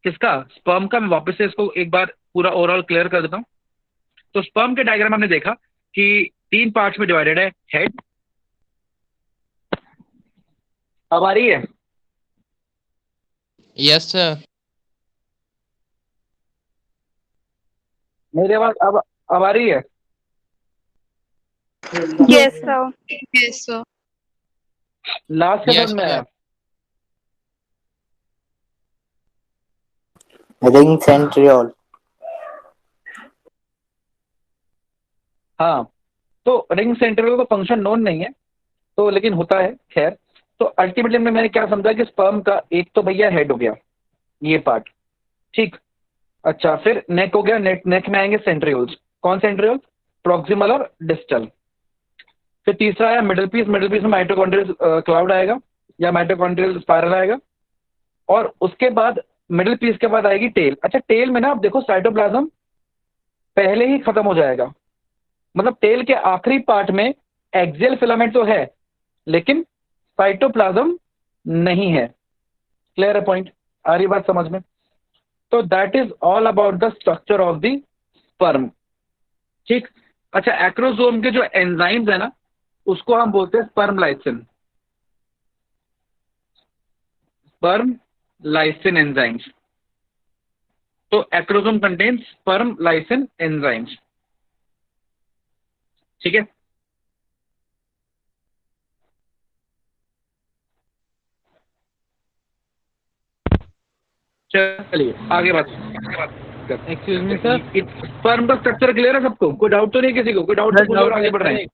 किसका, स्पर्म का। मैं वापस से इसको एक बार पूरा ओवरऑल क्लियर कर देता हूँ। तो स्पर्म के डायग्राम हमने देखा कि 3 पार्ट्स में डिवाइडेड है। हेड, अब आ रही है, यस सर। मेरी आवाज अब आ रही है। Yes sir. Yes, sir. Last का यस समझ में सर। आया? Ring centriole. हाँ, तो रिंग सेंट्रियोल का फंक्शन नोन नहीं है, तो लेकिन होता है, खैर। तो अल्टीमेटली में मैंने क्या समझा कि स्पर्म का एक तो भैया हेड हो गया, ये पार्ट, ठीक। अच्छा, फिर नेक हो गया, नेक में आएंगे सेंट्रियोल्स। कौन सेंट्रियोल, प्रॉक्सिमल और डिस्टल। फिर तीसरा आया मिडिल पीस, मिडिल पीस में माइटोकॉन्ड्रियल क्लाउड आएगा या माइटोकॉन्ड्रियल स्पाइरल आएगा। और उसके बाद मिडिल पीस के बाद आएगी टेल। अच्छा, टेल में ना आप देखो साइटोप्लाज्म पहले ही खत्म हो जाएगा, मतलब टेल के आखिरी पार्ट में एक्सियल फिलामेंट तो है, लेकिन साइटोप्लाज्म नहीं है। क्लियर है पॉइंट, आ रही बात समझ में? तो that is all about the structure of the sperm, ठीक। अच्छा, एक्रोसोम के जो एंजाइम्स है ना, उसको हम बोलते हैं sperm lysin, sperm lysin enzymes. तो acrosome contains sperm lysin enzymes, ठीक है। चलिए आगे बात एक्सक्यूज मी सर। स्पर्म का स्ट्रक्चर क्लियर है सबको? कोई डाउट तो नहीं किसी को? कोई डाउट तो पूछो और आगे बढ़ रहे हैं।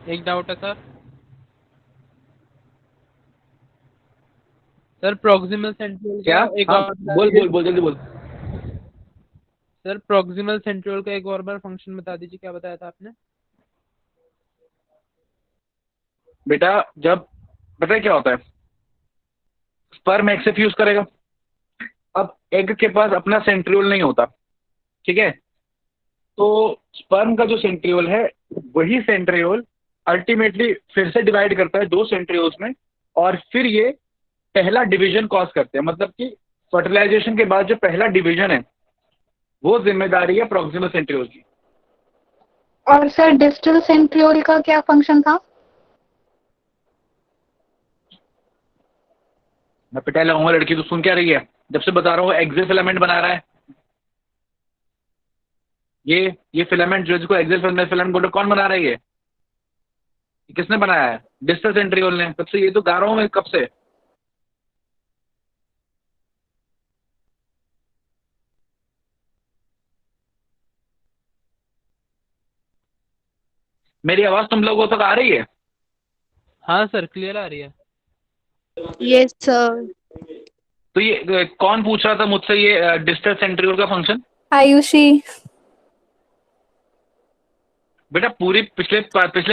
एक डाउट है सर। सर प्रॉक्सिमल सेंट्रियोल क्या? का एक हाँ, और बोल बोल बोल जल्दी बोल। सर प्रॉक्सिमल सेंट्रियोल का एक और बार फंक्शन बता दीजिए, क्या बताया था आपने? बेटा जब, पता है क्या होता है, स्पर्म एग से फ्यूज करेगा। अब एग के पास अपना सेंट्रियोल नहीं होता, ठीक है, तो स्पर्म का जो सेंट्रियोल है वही सेंट्रियोल अल्टीमेटली फिर से डिवाइड करता है दो सेंट्रियोल्स में, और फिर ये पहला डिवीजन कॉज करते हैं। मतलब कि फर्टिलाइजेशन के बाद जो पहला डिवीजन है वो जिम्मेदारी है प्रॉक्सिमल सेंट्रियोल की। और सर डिस्टल सेंट्रियोल का क्या फंक्शन था? मैं पिटा लाऊंगा लड़की, तो सुन क्या रही है? जब से बता रहा हूँ एक्सिल फिलामेंट बना रहा है। ये फिलामेंट जो जिसको एक्सिल फिलामेंट बोल रहे, कौन बना रहा है? ये किसने बनाया है? डिस्टल सेंट्रियोल ने। तब से ये तो गा रहा हूँ मैं कब से। मेरी आवाज तुम लोगों तक आ रही है? हाँ सर, क्लियर आ रही है। Yes, sir. तो ये कौन पूछ रहा था मुझसे ये डिस्टल सेंट्रियोल का फंक्शन? आयुषी। बेटा पूरी पिछले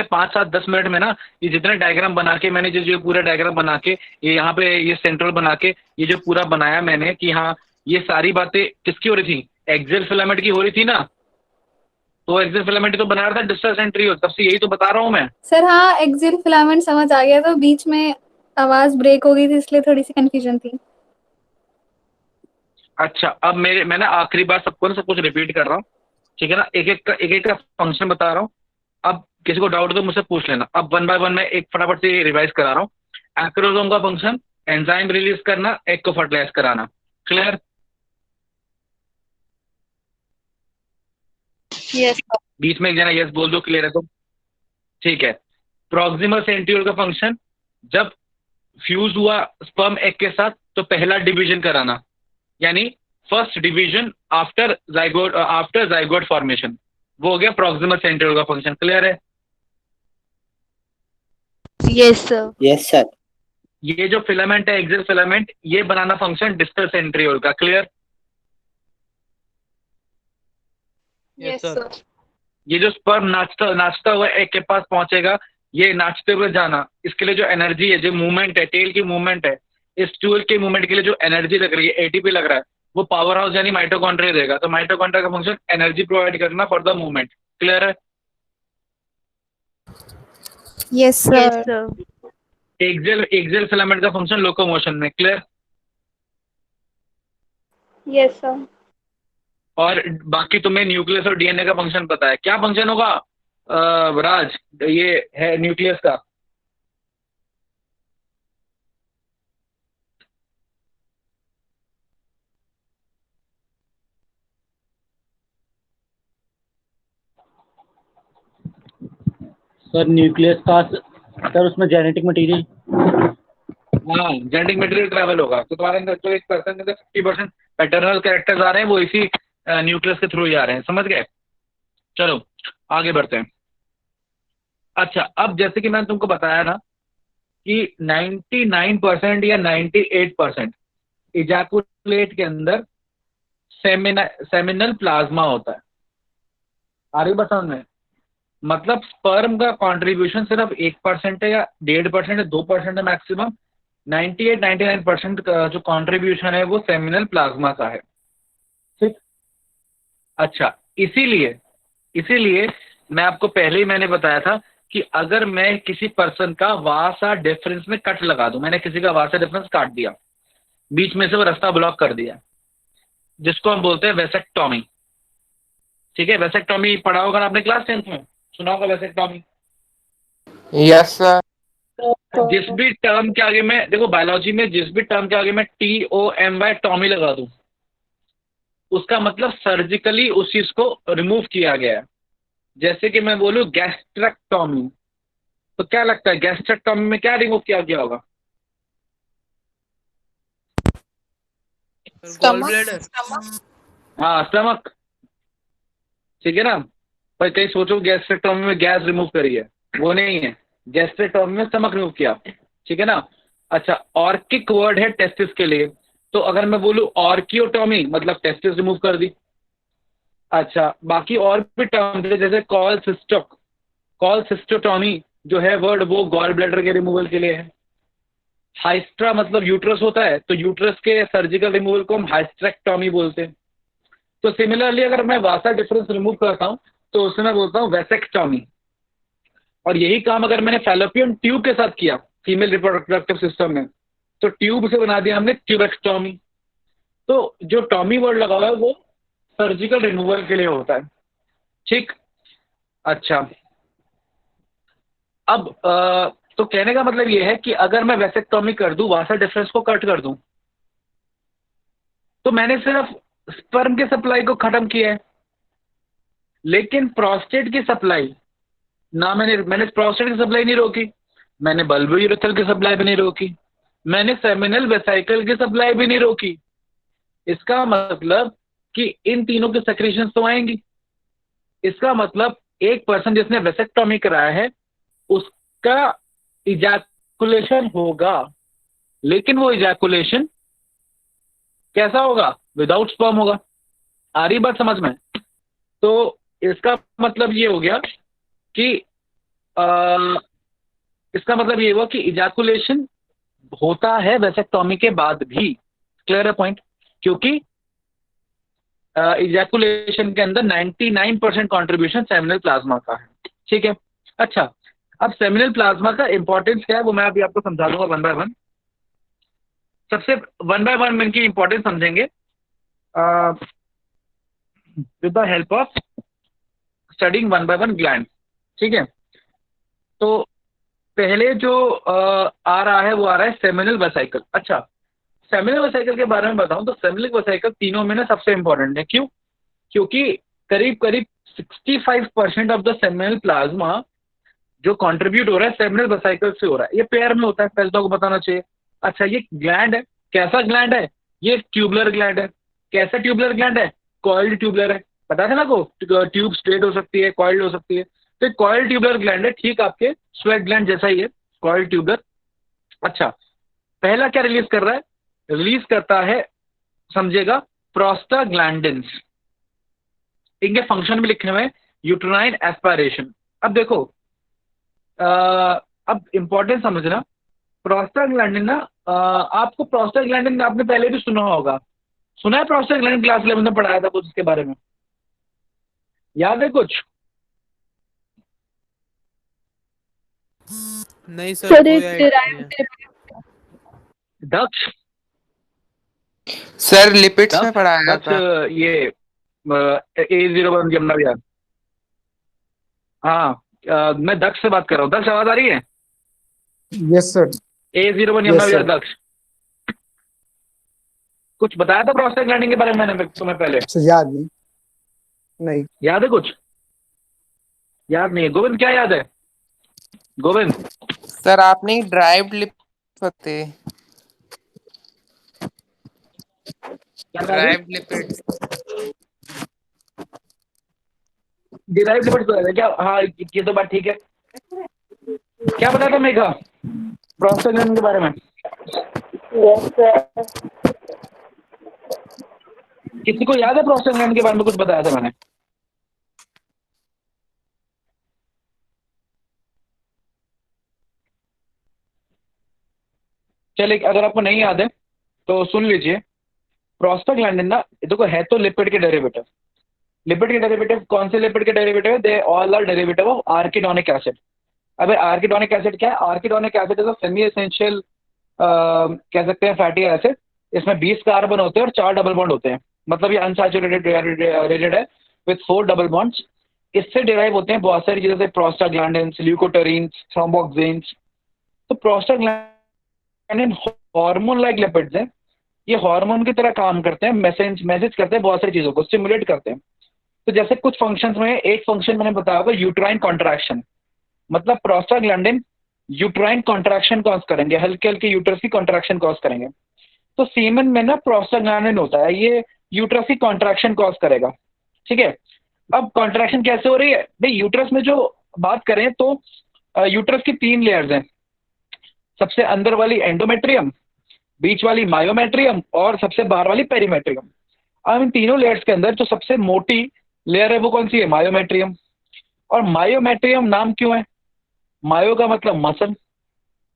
5 7 10 मिनट में ना, ये जितने डायग्राम बना के मैंने जो पूरा डायग्राम बना के ये यहाँ पे ये सेंट्रल बना के ये जो पूरा बनाया मैंने कि हाँ ये सारी बातें किसकी हो रही थी? एक्सियल फिलामेंट की हो रही थी ना। तो एक्सियल फिलामेंट तो बना रहा था डिस्टल सेंट्रियोल, तब से यही तो बता रहा हूँ मैं। सर हाँ, एक्सियल फिलामेंट समझ आ गया, तो बीच में आवाज ब्रेक हो गई थी इसलिए थोड़ी सी कंफ्यूजन थी। अच्छा, अब मैं ना आखिरी बार सबको ना सब कुछ रिपीट कर रहा हूँ, ठीक है ना? एक एक का फंक्शन बता रहा हूँ। अब किसी को डाउट हो तो मुझसे पूछ लेना। अब 1 बाय 1 मैं एक फटाफट से रिवाइज करा रहा हूँ। एक्रोसोम का फंक्शन एंजाइम रिलीज करना, एग को फर्टिलाइज कराना। क्लियर? Yes, sir. बीच में एक जना यस बोल दो, क्लियर है तो ठीक है। प्रॉक्सिमल सेंट्रियोल का फंक्शन जब फ्यूज हुआ स्पर्म एग के साथ तो पहला डिवीजन कराना, यानी first division after zygote formation, वो हो गया प्रॉक्सिमल सेंट्रियोल का फंक्शन। क्लियर है? Yes, sir. Yes, sir. ये जो फिलामेंट है एक्सियल फिलामेंट, ये बनाना फंक्शन डिस्टल सेंट्रियोल का। क्लियर? Yes sir. ये जो स्पर्म नाचता हुआ एग के पास पहुंचेगा, ये नाचते हुए जाना, इसके लिए जो एनर्जी है, जो मूवमेंट है, टेल की मूवमेंट है, इस ट्यूल के मूवमेंट के लिए जो एनर्जी लग रही है, एटीपी लग रहा है, वो पावर हाउस यानी माइटोकॉन्ड्रिया देगा। तो माइटोकॉन्ड्रिया का फंक्शन एनर्जी प्रोवाइड करना फॉर द मूवमेंट। क्लियर है? Yes Yes, sir. sir. Axial filament का फंक्शन लोकोमोशन में। क्लियर? Yes sir. और बाकी तुम्हें न्यूक्लियस और डीएनए का फंक्शन पता है। क्या फंक्शन होगा राज ये है न्यूक्लियस का? सर न्यूक्लियस का सर उसमें जेनेटिक मटेरियल। हाँ, जेनेटिक मटेरियल ट्रैवल होगा। तो तुम्हारे अंदर जो 1% के 50% पैटर्नल कैरेक्टर्स आ रहे हैं वो इसी न्यूक्लियस के थ्रू ही आ रहे हैं। समझ गए? चलो आगे बढ़ते हैं। अच्छा, अब जैसे कि मैंने तुमको बताया ना कि 99% या 98% इजैकुलेट के अंदर सेमिनल प्लाज्मा होता है। आ रही बात समझ में? मतलब स्पर्म का कंट्रीब्यूशन सिर्फ 1% है या 1.5% है, 2% है मैक्सिमम। 98-99% का जो कंट्रीब्यूशन है वो सेमिनल प्लाज्मा का है। ठीक? अच्छा, इसीलिए मैं आपको पहले ही मैंने बताया था कि अगर मैं किसी पर्सन का वासा डिफरेंस में कट लगा दूं, मैंने किसी का वासा डिफरेंस काट दिया, बीच में से वो रास्ता ब्लॉक कर दिया, जिसको हम बोलते हैं वेसेक्टॉमी। ठीक है? वेसेक्टॉमी पढ़ा होगा ना आपने क्लास 10th में, सुना होगा वेसेक्टॉमी। Yes, sir. जिस भी टर्म के आगे मैं देखो, बायोलॉजी में जिस भी टर्म के आगे मैं TOMY टॉमी लगा दूं, उसका मतलब सर्जिकली उस चीज को रिमूव किया गया है। जैसे कि मैं बोलूं गैस्ट्रेक्टॉमी, तो क्या लगता है गैस्ट्रेक्टॉमी में क्या रिमूव किया गया होगा? Gall bladder. हाँ, स्टमक। ठीक है ना? पर कहीं सोचो गैस्ट्रेक्टॉमी में गैस रिमूव करी है, वो नहीं है। गैस्ट्रेक्टॉमी में स्टमक रिमूव किया। ठीक है ना? अच्छा, ऑर्किक वर्ड है टेस्टिस के लिए, तो अगर मैं बोलूं ऑर्कियोटॉमी मतलब टेस्टिस रिमूव कर दी। अच्छा, बाकी और भी टर्म है जैसे कॉल सिस्टोटॉमी जो है वर्ड, वो गॉल ब्लैडर के रिमूवल के लिए है। हाइस्ट्रा मतलब यूट्रस होता है, तो यूट्रस के सर्जिकल रिमूवल को हम हाइस्ट्रेक्टॉमी बोलते हैं। तो सिमिलरली अगर मैं वासा डिफरेंस रिमूव करता हूँ तो उसे मैं बोलता हूँ वेसेक्टॉमी। और यही काम अगर मैंने फैलोपियन ट्यूब के साथ किया फीमेल रिप्रोडक्टिव सिस्टम में, तो ट्यूब से बना दिया हमने ट्यूबेक्टॉमी। तो जो टॉमी वर्ड लगा हुआ है वो सर्जिकल रिमूवल के लिए होता है। ठीक, अच्छा। अब तो कहने का मतलब ये है कि अगर मैं वेसेक्टॉमी कर दूं, वासा डिफरेंस को कट कर दूं, तो मैंने सिर्फ स्पर्म के सप्लाई को खत्म किया है, लेकिन प्रोस्टेट की सप्लाई ना, मैंने प्रोस्टेट की सप्लाई नहीं रोकी, मैंने बल्बो यूरेथ्रल की सप्लाई भी नहीं रोकी, मैंने सेमिनल वेसाइकल की सप्लाई भी नहीं रोकी। इसका मतलब कि इन तीनों के सेक्रेशन तो आएंगी। इसका मतलब एक पर्सन जिसने वेसेक्टॉमी कराया है उसका इजैकुलेशन होगा, लेकिन वो इजैकुलेशन कैसा होगा? विदाउट स्पर्म होगा। आ रही बात समझ में? तो इसका मतलब ये हो गया कि इसका मतलब ये हुआ कि इजैकुलेशन होता है वेसेक्टॉमी के बाद भी। क्लियर है पॉइंट? क्योंकि इजैकुलेशन के अंदर 99% कॉन्ट्रीब्यूशन सेमिनल प्लाज्मा का है। ठीक है, अच्छा। अब सेमिनल प्लाज्मा का इंपॉर्टेंस क्या है वो मैं अभी आपको समझा दूंगा वन बाय वन। सबसे वन बाय वन इनकी इंपॉर्टेंस समझेंगे with the help of studying one by one gland. ठीक है, तो पहले जो आ रहा है वो आ रहा है सेमिनल वेसाइकल। अच्छा, सेमिनल वेसाइकल के बारे में बताऊं तो सेमिनल वेसाइकल तीनों में ना सबसे इंपॉर्टेंट है। क्यों? क्योंकि करीब करीब 65% ऑफ द सेमिनल प्लाज्मा जो कंट्रीब्यूट हो रहा है सेमिनल वेसाइकल से हो रहा है। ये पेयर में होता है, पहले तो आपको बताना चाहिए। अच्छा, ये ग्लैंड है, कैसा ग्लैंड है? ये ट्यूबुलर ग्लैंड है। कैसा ट्यूबुलर ग्लैंड है? कॉइल्ड ट्यूबुलर है। पता था ना को ट्यूब स्ट्रेट हो सकती है, कॉइल्ड हो सकती है। तो कॉइल्ड ट्यूबुलर ग्लैंड है, ठीक आपके स्वेट ग्लैंड जैसा ही है, कॉइल्ड ट्यूबुलर। अच्छा, पहला क्या रिलीज कर रहा है? रिलीज करता है, समझेगा, प्रोस्टाग्लैंडिन्स। इनके फंक्शन भी लिखे हुए हैं, यूट्राइन एस्पायरेशन। अब देखो अब इंपॉर्टेंट समझना, प्रोस्टाग्लैंडिन ना आपको प्रोस्टाग्लैंडिन आपने पहले भी सुना होगा। सुना है प्रोस्टाग्लैंडिन? क्लास 11 में पढ़ाया था कुछ इसके बारे में, याद है कुछ? नहीं सर, सर कोई एक आइडिया नहीं है। दक्ष, सर लिपिड्स में पढ़ाया दक्ष था। ये A01 यमुना विहार। हाँ, मैं दक्ष से बात कर रहा हूँ। दक्ष, आवाज आ रही है? Yes sir. A01 यमुना विहार दक्ष। कुछ बताया था प्रोस्टाग्लैंडिन के बारे में मैंने तुम्हें पहले? याद नहीं। याद है कुछ? याद नहीं है। गोविंद, क्या याद है? गोविंद सर आपने ड्राइव्ड लिपिड्स होते, ड्राइव्ड लिपिड्स। डिराइव्ड लिपिड्स क्या? हाँ, ये तो बात ठीक है। क्या बताया था मेघा प्रोस्टाग्लैंडिन के बारे में? किसी को याद है प्रोस्टाग्लैंडिन के बारे में कुछ बताया था मैंने? चलिए, अगर आपको नहीं याद है तो सुन लीजिए। प्रोस्टाग्लैंडिन ना, देखो, है तो लिपिड के डेरिवेटिव। लिपिड के डेरिवेटिव कौन से लिपिड के डेरिवेटिव है? They all are derivative of arachidonic acid. अबे आर्किडोनिक एसिड क्या है? Arachidonic acid is a semi essential कह सकते हैं फैटी एसिड। इसमें 20 कार्बन होते हैं और 4 डबल बॉन्ड होते हैं। मतलब ये अनसैचुरेटेड रेटेड है विथ 4 डबल बॉन्ड्स। इससे डिराइव होते हैं बहुत सारी चीजें, प्रोस्टाग्लैंडिन्स, ल्यूकोटरीन्स, थ्रोम्बोक्सिन्स। तो प्रोस्टाग्लैंडिन हार्मोन लाइक लिपिड्स हैं। ये हार्मोन की तरह काम करते हैं, मैसेज करते हैं, बहुत सारी चीजों को स्टिमुलेट करते हैं। तो जैसे कुछ फंक्शंस में, एक फंक्शन मैंने बताया होगा यूट्राइन कॉन्ट्रैक्शन। मतलब प्रोस्टाग्लैंडिन यूट्राइन कॉन्ट्रैक्शन कॉज करेंगे, हल्के हल्के यूट्रस की कॉन्ट्रैक्शन कॉज करेंगे। तो सीमन में ना प्रोस्टाग्लैंडिन होता है, ये यूट्रस की कॉन्ट्रैक्शन कॉज करेगा। ठीक है, अब कॉन्ट्रैक्शन कैसे हो रही है भाई? यूट्रस में जो बात करें तो यूट्रस की 3 लेयर्स हैं। सबसे अंदर वाली एंडोमेट्रियम, बीच वाली मायोमेट्रियम और सबसे बाहर वाली पेरीमेट्रियम। अब इन तीनों लेयर्स के अंदर जो सबसे मोटी लेयर है वो कौन सी है? मायोमेट्रियम। और मायोमेट्रियम नाम क्यों है? मायो का मतलब मसल,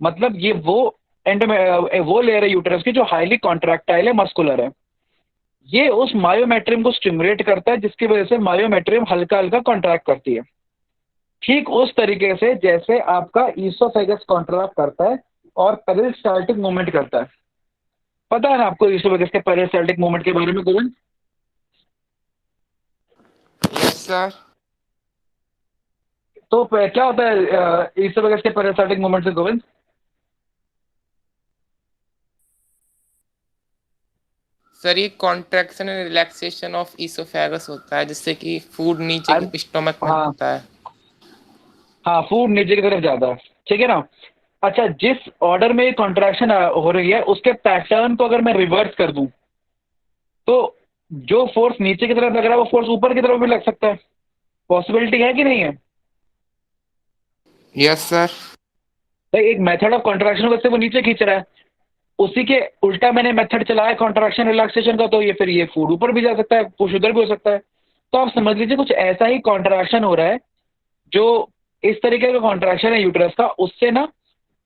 मतलब ये वो वो लेयर है यूट्रस की जो हाईली कॉन्ट्रैक्टाइल है, मस्कुलर है। ये उस मायोमेट्रियम को स्टिमुलेट करता है जिसकी वजह से मायोमेट्रियम हल्का हल्का कॉन्ट्रैक्ट करती है। ठीक उस तरीके से जैसे आपका ईसोफेगस कॉन्ट्रैक्ट करता है और पेरिस्टाल्टिक मूवमेंट करता है। पता है ना आपको ईसोफेगस के पेरिस्टाल्टिक मूवमेंट के बारे में गोविंद? Yes sir. तो क्या होता है ईसोफेगस के पेरिस्टाल्टिक मूवमेंट से गोविंद? सर ये contraction and relaxation of oesophagus होता है जिससे कि फूड नीचे के स्टमक में हाँ जाता है। हाँ, फूड नीचे की तरफ जाता है, ठीक है ना। अच्छा, जिस ऑर्डर में कॉन्ट्रैक्शन हो रही है उसके पैटर्न को अगर मैं रिवर्स कर दूं तो जो फोर्स नीचे की तरफ लग रहा है वो फोर्स ऊपर की तरफ भी लग सकता है। पॉसिबिलिटी है कि नहीं है? Yes sir. भाई एक मेथड ऑफ कॉन्ट्रैक्शन वैसे वो नीचे खींच रहा है, उसी के उल्टा मैंने मेथड चलाया कॉन्ट्रैक्शन रिलैक्सेशन का, तो ये फिर ये फूड ऊपर भी जा सकता है, पुश उधर भी हो सकता है। तो आप समझ लीजिए कुछ ऐसा ही कॉन्ट्रैक्शन हो रहा है जो इस तरीके का कॉन्ट्रैक्शन है यूट्रस का, उससे ना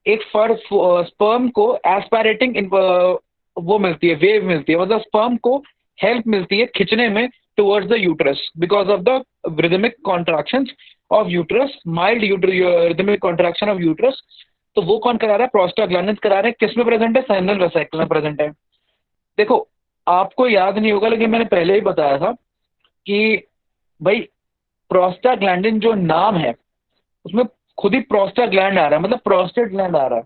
एक स्पर्म को एस्पायरेटिंग वो मिलती है, वेव मिलती है, मतलब स्पर्म को हेल्प मिलती है खिंचने में towards the uterus because of the rhythmic contractions of uterus, mild rhythmic contraction of uterus. तो वो कौन करा रहा है? प्रोस्टाग्लैंडिन्स करा रहे हैं। किस में प्रेजेंट है? सेमिनल वेसिकल में प्रेजेंट है। देखो, आपको याद नहीं होगा लेकिन मैंने पहले ही बताया था कि भाई प्रोस्टाग्लैंडिन जो नाम है उसमें खुद ही प्रोस्टाग्लैंड आ रहा है, मतलब प्रोस्टेट ग्लैंड आ रहा है।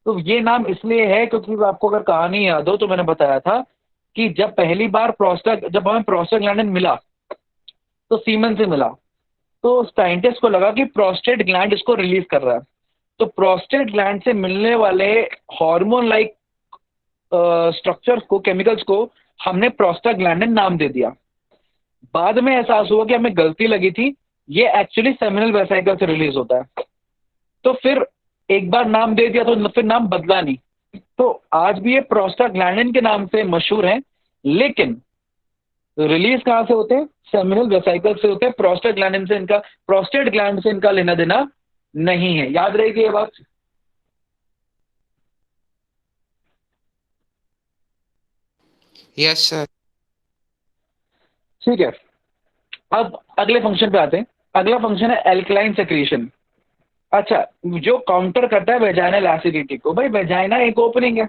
तो ये नाम इसलिए है क्योंकि आपको अगर कहानी याद हो तो मैंने बताया था कि जब पहली बार जब हमें प्रोस्टाग्लैंडिन मिला तो सीमन से मिला, तो साइंटिस्ट को लगा कि प्रोस्टेट ग्लैंड इसको रिलीज कर रहा है। तो प्रोस्टेट ग्लैंड से मिलने वाले हार्मोन लाइक स्ट्रक्चर्स को, केमिकल्स को हमने प्रोस्टाग्लैंडिन नाम दे दिया। बाद में एहसास हुआ कि हमें गलती लगी थी, ये एक्चुअली सेमिनल वेसिकल से रिलीज होता है। तो फिर एक बार नाम दे दिया तो फिर नाम बदला नहीं। तो आज भी ये प्रोस्टाग्लैंडिन के नाम से मशहूर है, लेकिन रिलीज कहाँ से होते हैं? सेमिनल वेसिकल से होते हैं। प्रोस्टाग्लैंडिन से इनका, प्रोस्टेट ग्लैंड से इनका लेना देना नहीं है। याद रहेगी ये बात? Yes sir. ठीक है, अब अगले फंक्शन पे आते हैं। अगला फंक्शन है एल्कलाइन सेक्रीशन। अच्छा, जो काउंटर करता है वेजाइनल एसिडिटी को। भाई वेजाइना एक ओपनिंग है,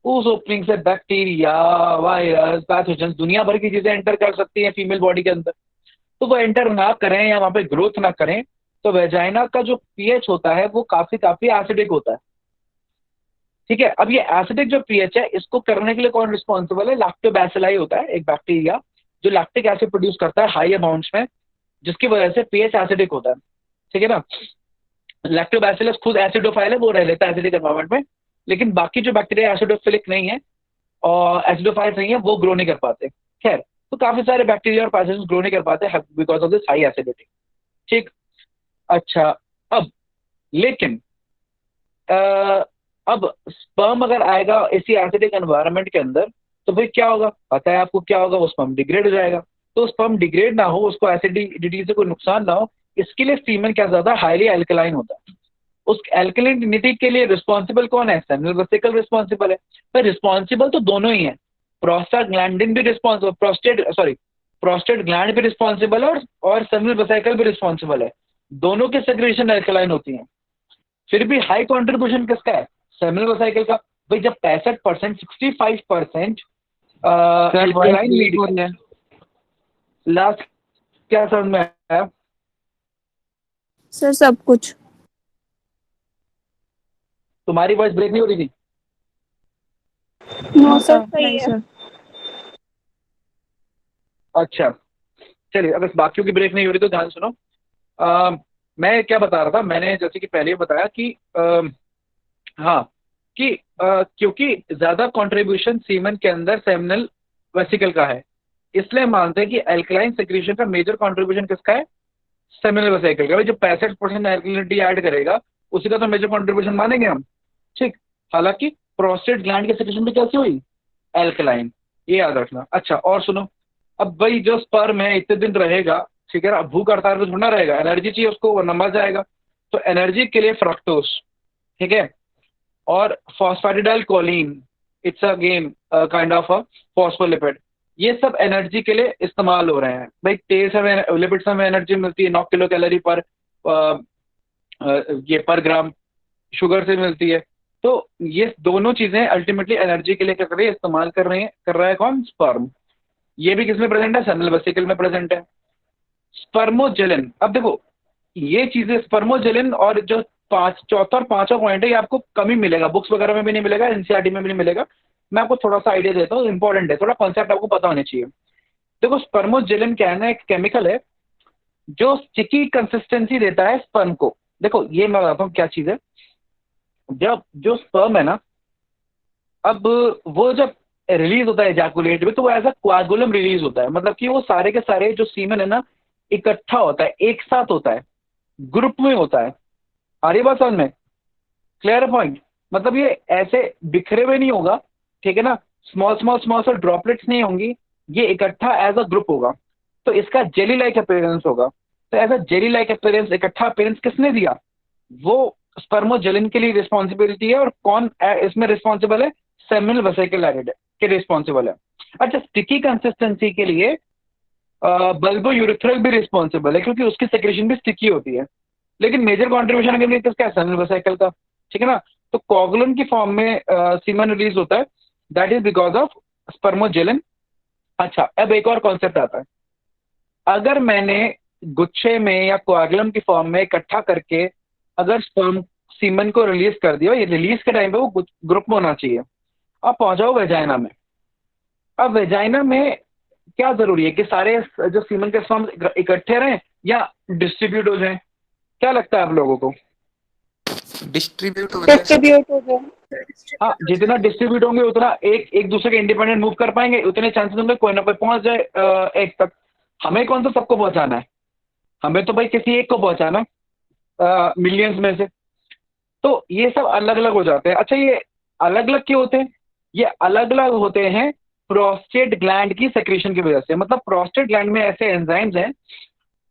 उस ओपनिंग से बैक्टीरिया, वायरस, पैथोजेंस, दुनिया भर की चीजें एंटर कर सकती हैं फीमेल बॉडी के अंदर। तो वो एंटर ना करें या वहां पे ग्रोथ ना करें, तो वेजाइना का जो पीएच होता है वो काफी एसिडिक होता है। ठीक है, अब ये एसिडिक जो पीएच है इसको करने के लिए कौन रिस्पॉन्सिबल है? लैक्टोबैसिलाई होता है, एक बैक्टीरिया जो लैक्टिक एसिड प्रोड्यूस करता है हाई अमाउंट्स में, जिसकी वजह से पीएच एसिडिक होता है। ठीक है ना। लैक्टोबैसिलस खुद एसिडोफाइल है, वो रह लेता है एसिडिक एनवायरमेंट में, लेकिन बाकी जो बैक्टीरिया एसिडोफिलिक नहीं है और एसिडोफाइल नहीं है वो ग्रो नहीं कर पाते। खैर, तो काफी सारे बैक्टीरिया और पैथोजेंस ग्रो नहीं कर पाते because of this high acidity. ठीक। अच्छा, अब लेकिन अब स्पर्म अगर आएगा इसी एसिडिक एनवायरनमेंट के अंदर तो भाई क्या होगा? पता है आपको क्या होगा? वो स्पर्म डिग्रेड हो जाएगा। तो स्पर्म डिग्रेड ना हो, उसको एसिडिटी से कोई नुकसान ना हो, इसके लिए सीमेन क्या ज्यादा हाईली अल्कलाइन होता है। उस अल्कलिनिटी के लिए रिस्पॉन्सिबल कौन है? सेमिनल वेसिकल रिस्पॉन्सिबल है। पर रिस्पॉन्सिबल तो दोनों ही है, प्रोस्टाग्लैंडिन भी रिस्पॉन्सिबल, प्रोस्टेट ग्लैंड भी रिस्पॉन्सिबल है और सेमिनल वेसिकल भी रिस्पॉन्सिबल है। दोनों के सेक्रेशन अल्कलाइन होती हैं। फिर भी हाई कॉन्ट्रीब्यूशन किसका है? सेमिनल वेसिकल का। भाई जब 65%, 65% अल्कलाइन मीडियम। लास्ट क्या समझ में आया? सर सब कुछ। तुम्हारी वॉइस ब्रेक नहीं हो रही थी? नो सर, सही है। अच्छा चलिए, अगर बाकियों की ब्रेक नहीं हो रही तो ध्यान सुनो। मैं क्या बता रहा था, मैंने जैसे कि पहले बताया कि हाँ कि क्योंकि ज्यादा कंट्रीब्यूशन सीमन के अंदर सेमिनल वेसिकल का है, इसलिए मानते हैं कि अल्कलाइन सेक्रेशन का मेजर कंट्रीब्यूशन किसका है? सेमिनल वेसिकल का। भाई जो 65% अल्कलिनिटी ऐड करेगा उसी का तो मेजर कंट्रीब्यूशन मानेंगे हम। ठीक। हालांकि प्रोस्टेट ग्लैंड की सेक्रेशन भी कैसी हुई? अल्कलाइन, ये याद रखना। अच्छा, और सुनो, अब भाई जो स्पर्म है इतने दिन रहेगा, ठीक है ना, भूख हड़ताल पे थोड़ा रहेगा, एनर्जी चाहिए उसको, वरना मर जाएगा। तो एनर्जी के लिए फ्रक्टोज, ठीक है, और phosphatidyl choline, it's again kind of a phospholipid. ये सब एनर्जी के लिए इस्तेमाल हो रहे हैं भाई। तेल से हमें, लिपिड से हमें एनर्जी मिलती है 9 किलो कैलोरी पर ये पर ग्राम, शुगर से मिलती है। तो ये दोनों चीजें अल्टीमेटली एनर्जी के लिए क्या कर रही है, इस्तेमाल कर रहा है कौन, स्पर्म। ये भी किसमें प्रेजेंट है, सेमिनल वेसिकल में प्रेजेंट है। स्पर्मोजेलिन, अब देखो ये चीजें स्पर्मोजेलिन और जो चौथा और पांचवा पॉइंट है, ये आपको कमी मिलेगा, बुक्स वगैरह में भी नहीं मिलेगा, एनसीईआरटी में भी नहीं मिलेगा। मैं आपको थोड़ा सा आइडिया देता हूँ, इंपॉर्टेंट है, थोड़ा कॉन्सेप्ट आपको पता होना चाहिए। देखो स्पर्मोजेलिन क्या है ना, एक केमिकल है जो स्टिकी कंसिस्टेंसी देता है स्पर्म को। देखो ये मैं बताता हूँ क्या चीज है। जब जो स्पर्म है ना, अब वो जब रिलीज होता है एजैकुलेट में, तो वो एज अ कोआगुलम रिलीज होता है। मतलब कि वो सारे के सारे जो सीमेन है ना, इकट्ठा होता है, एक साथ होता है, ग्रुप में होता है। आ रही बात समझ में, क्लियर पॉइंट। मतलब ये ऐसे बिखरे हुए नहीं होगा, ठीक है ना, small small small small droplets नहीं होंगी, ये इकट्ठा एज अ ग्रुप होगा। तो इसका जेली लाइक अपीयरेंस होगा। तो as a jelly like appearance, इकट्ठा अपीयरेंस किसने दिया, वो स्पर्मोजेलिन के लिए रिस्पॉन्सिबिलिटी है। और कौन इसमें रिस्पॉन्सिबल है, सेमिनल वेसिकल एरिड के रिस्पॉन्सिबल है। अच्छा, स्टिकी कंसिस्टेंसी के लिए बल्बो यूरिथ्रल भी रिस्पॉन्सिबल है, क्योंकि उसकी सेक्रेशन भी स्टिकी होती है। लेकिन मेजर कॉन्ट्रीब्यूशन के लिए किसका है, सेमिनल वेसिकल का, ठीक है ना। तो कोगुलन की फॉर्म में सीमन रिलीज होता है, दैट इज बिकॉज ऑफ स्पर्मोजेलिन। अच्छा, अब एक और कॉन्सेप्ट आता है। अगर मैंने गुच्छे में या कोआगुलम की फॉर्म में इकट्ठा करके अगर स्पर्म सीमन को रिलीज कर दिया, ये रिलीज के टाइम पे वो ग्रुप में होना चाहिए। अब पहुंचाओ वेजाइना में। अब वेजाइना में क्या जरूरी है कि सारे जो सीमन के स्पर्म इकट्ठे रहें या डिस्ट्रीब्यूट हो जाएं, क्या लगता है आप लोगों को? डिस्ट्रीब्यूट हो जाए। डिस्ट्रीब्यूट हो जाए। हाँ, जितना डिस्ट्रीब्यूट होंगे उतना एक एक दूसरे के इंडिपेंडेंट मूव कर पाएंगे, उतने चांसेस होंगे कोई ना कोई पहुंच जाए एक तक। हमें कौन सा सबको पहुंचाना है, हमें तो भाई किसी एक को पहुंचाना मिलियंस में से। तो ये सब अलग अलग हो जाते हैं। अच्छा, ये अलग अलग क्यों होते हैं, ये अलग अलग होते हैं प्रोस्टेट ग्लैंड की सेक्रेशन की वजह से। मतलब प्रोस्टेट ग्लैंड में ऐसे एंजाइम्स हैं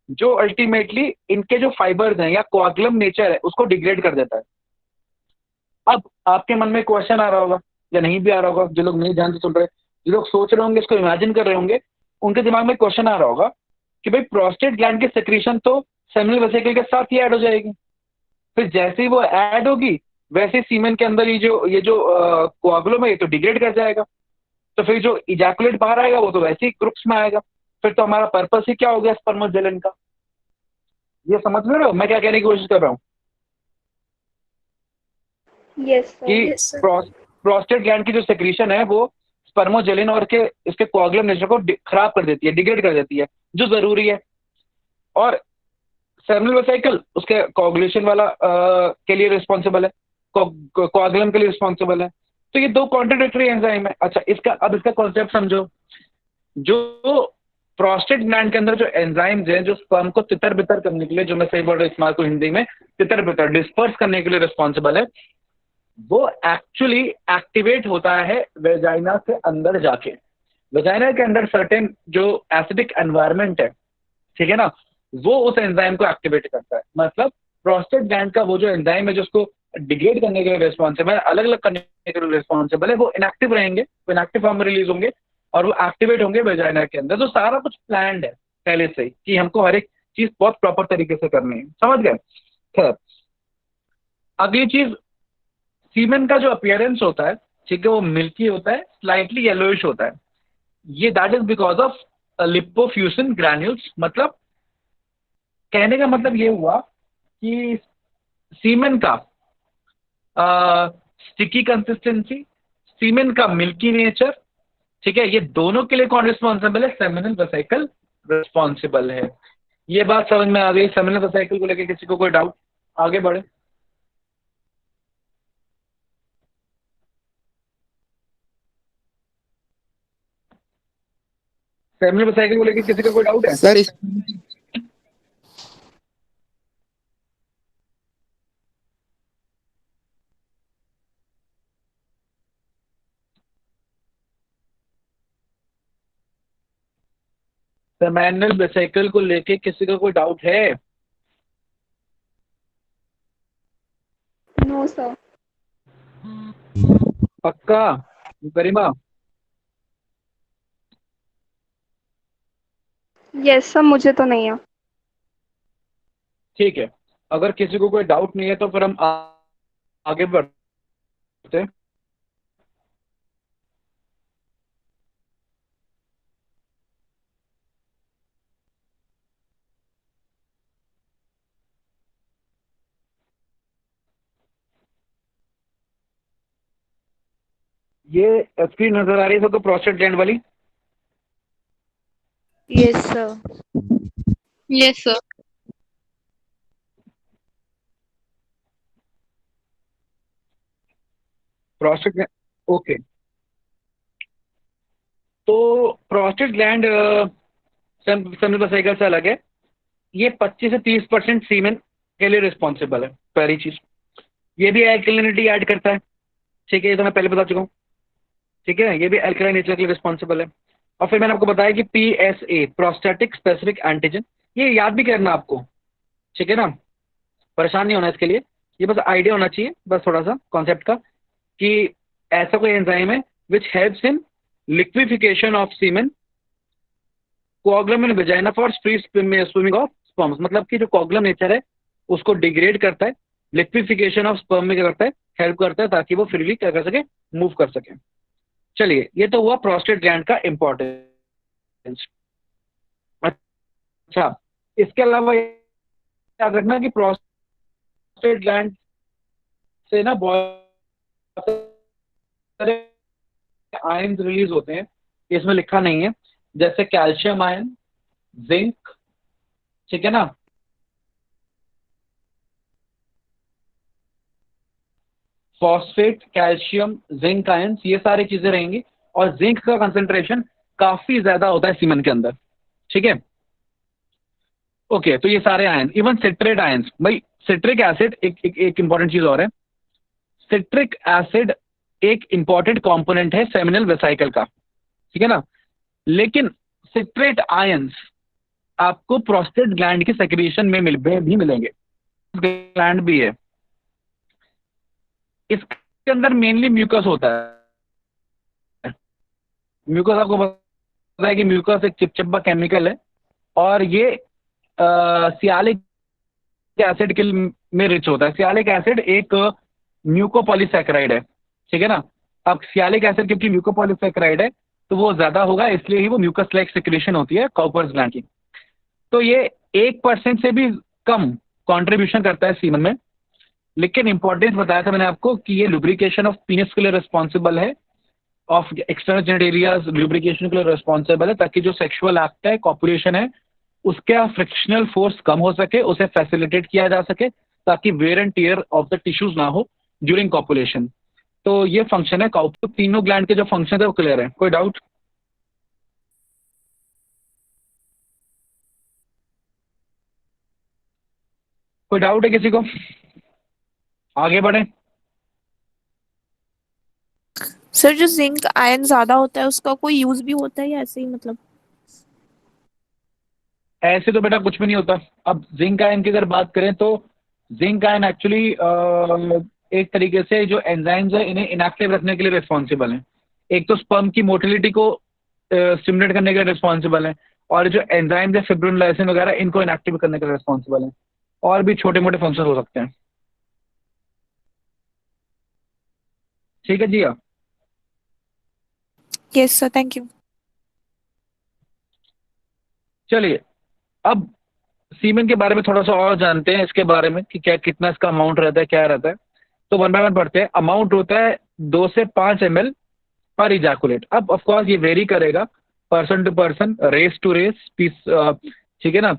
जो अल्टीमेटली इनके जो फाइबर्स हैं या कोआगुलम नेचर है उसको डिग्रेड कर देता है। अब आपके मन में क्वेश्चन आ रहा होगा या नहीं भी आ रहा होगा, जो लोग नहीं ध्यान से सुन रहे, जो लोग सोच रहे होंगे, इसको इमेजिन कर रहे होंगे, उनके दिमाग में क्वेश्चन आ रहा होगा कि भाई प्रोस्टेट ग्लैंड की सेक्रेशन तो सेमिनल वेसिकल के साथ ही ऐड हो जाएगी। फिर जैसे ही वो ऐड होगी वैसे सीमेन के अंदर ये जो कोआगुलम है ये तो डिग्रेड कर जाएगा। तो फिर जो इजैकुलेट बाहर आएगा वो तो वैसे ही ग्रुप्स में आएगा। फिर तो हमारा पर्पस ही क्या हो गया स्पर्मोजेलिन का। ये समझ में रहे हो मैं क्या कहने की कोशिश कर रहा हूँ? Yes sir. कि यस सर। प्रोस्टेट ग्लैंड की जो सेक्रीशन है वो स्पर्मोजेलिन और इसके कोआगुलम नेचर को खराब कर देती है, डिग्रेड कर देती है, जो जरूरी है। और सेमिनल वेसिकल उसके कोआगुलेशन वाला के लिए रिस्पॉन्सिबल है, कोआगुलम के लिए रिस्पॉन्सिबल है। तो ये दो कॉन्ट्राडिक्टरी एंजाइम है। अच्छा, अब इसका कॉन्सेप्ट समझो। जो प्रोस्टेट ग्लैंड के अंदर जो एंजाइम्स हैं जो स्पर्म को तितर बितर करने के लिए, जो मैं सही बोल रहा हूँ इस्तेमाल को हिंदी में, तितर बितर डिस्पर्स करने के लिए रिस्पॉन्सिबल है, वो एक्चुअली एक्टिवेट होता है वेजाइना के अंदर जाके। वेजाइना के अंदर सर्टेन जो एसिडिक एनवायरनमेंट है, ठीक है ना, वो उस एंजाइम को एक्टिवेट करता है। मतलब प्रोस्टेट ग्लैंड का वो जो एंजाइम है जो उसको डिग्रेड करने के लिए रिस्पॉन्सिबल है, अलग अलग करने के लिए रिस्पॉन्सिबल है, वो इनएक्टिव रहेंगे, वो इनएक्टिव फॉर्म में रिलीज होंगे और वो एक्टिवेट होंगे वेजाइना के अंदर। तो सारा कुछ प्लान्ड है पहले से ही कि हमको हर एक चीज बहुत प्रॉपर तरीके से करनी है। समझ गए? खैर, अगली चीज, सीमेन का जो अपीयरेंस होता है, ठीक है, वो मिल्की होता है, स्लाइटली येलोइश होता है। ये that is because of lipofuscin granules. मतलब कहने का मतलब ये हुआ कि सीमेन का स्टिकी कंसिस्टेंसी, सीमेन का मिल्की नेचर, ठीक है, ये दोनों के लिए कौन रिस्पॉन्सिबल है? सेमिनल वेसिकल रिस्पॉन्सिबल है। ये बात समझ में आ गई? सेमिनल वेसिकल को लेकर किसी को कोई डाउट? आगे बढ़े। सेमिनल वेसिकल को लेकर किसी का कोई डाउट है? सर सेमिनल वेसिकल को लेके किसी का कोई डाउट है? No sir. पक्का गरिमा? यस सर, मुझे तो नहीं है। ठीक है, अगर किसी को कोई डाउट नहीं है तो फिर हम आगे बढ़ते हैं। ये स्क्रीन नजर आ रही है सबको, प्रोस्टेट ग्लैंड वाली? Yes sir. Yes sir. Prostate, okay. तो प्रोस्टेट ग्लैंड सेमिनल वेसिकल से अलग है। ये 25 से 30% सीमेन के लिए रिस्पॉन्सिबल है, पहली चीज। ये भी एल्कलिनिटी ऐड करता है, ठीक है, ये तो मैं पहले बता चुका हूँ। ठीक है, ये भी एल्कलाइन नेचर के लिए रिस्पॉन्सिबल है। और फिर मैंने आपको बताया कि PSA, प्रोस्टैटिक स्पेसिफिक एंटीजन, ये याद भी करना आपको, ठीक है ना, परेशान नहीं होना इसके लिए, ये बस आइडिया होना चाहिए, बस थोड़ा सा कॉन्सेप्ट का, कि ऐसा कोई एंजाइम है which helps in liquefaction of semen, coagulum in vagina for free swimming of sperms. मतलब कि जो कोआगुलम नेचर है उसको डिग्रेड करता है, लिक्विफिकेशन ऑफ स्पर्म में क्या करता है, हेल्प करता है, ताकि वो फ्रीली क्या कर सके, मूव कर सके। चलिए, ये तो हुआ प्रोस्टेट ग्लैंड का इंपॉर्टेंस। अच्छा, इसके अलावा याद रखना कि प्रोस्टेट ग्लैंड से ना बहुत सारे आयन रिलीज होते हैं, इसमें लिखा नहीं है, जैसे कैल्शियम आयन, जिंक, ठीक है ना, फॉस्फेट, कैल्शियम, जिंक आयंस, ये सारी चीजें रहेंगी। और जिंक का कंसेंट्रेशन काफी ज्यादा होता है सीमन के अंदर, ठीक है। ओके, तो ये सारे आयन, इवन सिट्रेट आयंस, भाई सिट्रिक एसिड एक इंपॉर्टेंट चीज और है। सिट्रिक एसिड एक इंपॉर्टेंट कंपोनेंट है सेमिनल वेसिकल का, ठीक है ना। लेकिन सिट्रेट आयंस आपको प्रोस्टेट ग्लैंड के सेक्रेशन में भी मिलेंगे, ग्लैंड भी है, इसके अंदर मेनली म्यूकस होता है। म्यूकस आपको पता है कि म्यूकस एक चिपचिपा केमिकल है, और ये सियालिक एसिड के में रिच होता है। सियालिक एसिड एक म्यूकोपॉलीसैकेराइड है, ठीक है ना। अब सियालिक एसिड क्योंकि म्यूकोपॉलीसैकेराइड है तो वो ज्यादा होगा, इसलिए ही वो म्यूकस लाइक सिक्रेशन होती है कॉपर्स ग्लैंड की। तो ये 1% से भी कम कंट्रीब्यूशन करता है सीमन में। लेकिन इंपॉर्टेंस बताया था मैंने आपको कि ये लुब्रिकेशन ऑफ पीनस के लिए रिस्पॉन्सिबल है, ऑफ एक्सटर्नल जेनिटेलियाज लुब्रिकेशन के लिए रिस्पॉन्सिबल है, ताकि जो सेक्सुअल एक्ट है, कॉपुलेशन है, उसका फ्रिक्शनल फोर्स कम हो सके, उसे फैसिलिटेट किया जा सके, ताकि wear and tear of the tissues ना हो ड्यूरिंग कॉपुलेशन। तो ये फंक्शन है तीनों ग्लैंड के जो फंक्शन है वो क्लियर है? कोई डाउट? कोई डाउट है किसी को? आगे बढ़े। सर जो जिंक आयन ज्यादा होता है उसका कोई यूज भी होता है या ऐसे ही मतलब? ऐसे तो बेटा कुछ भी नहीं होता। अब जिंक आयन की अगर बात करें तो जिंक आयन एक्चुअली एक तरीके से जो एंजाइम्स है इन्हें इनएक्टिव रखने के लिए रिस्पॉन्सिबल हैं। एक तो स्पर्म की मोटिलिटी को स्टिमुलेट करने के लिए रिस्पॉन्सिबल है, और जो एंजाइम्स है फिब्रिन लाइसिन वगैरह इनको इनएक्टिव करने के लिए रिस्पॉन्सिबल है। और भी छोटे मोटे फंक्शन हो सकते हैं। ठीक है जी। हाँ, यस सर, थैंक यू। चलिए अब सीमेन के बारे में थोड़ा सा और जानते हैं, इसके बारे में कि क्या कितना इसका अमाउंट रहता है, क्या रहता है। तो वन बाय वन पढ़ते हैं। अमाउंट होता है 2 से 5 ml पर इजैकुलेट। अब ऑफ कोर्स ये वेरी करेगा person to person, race to race, piece, ठीक है ना।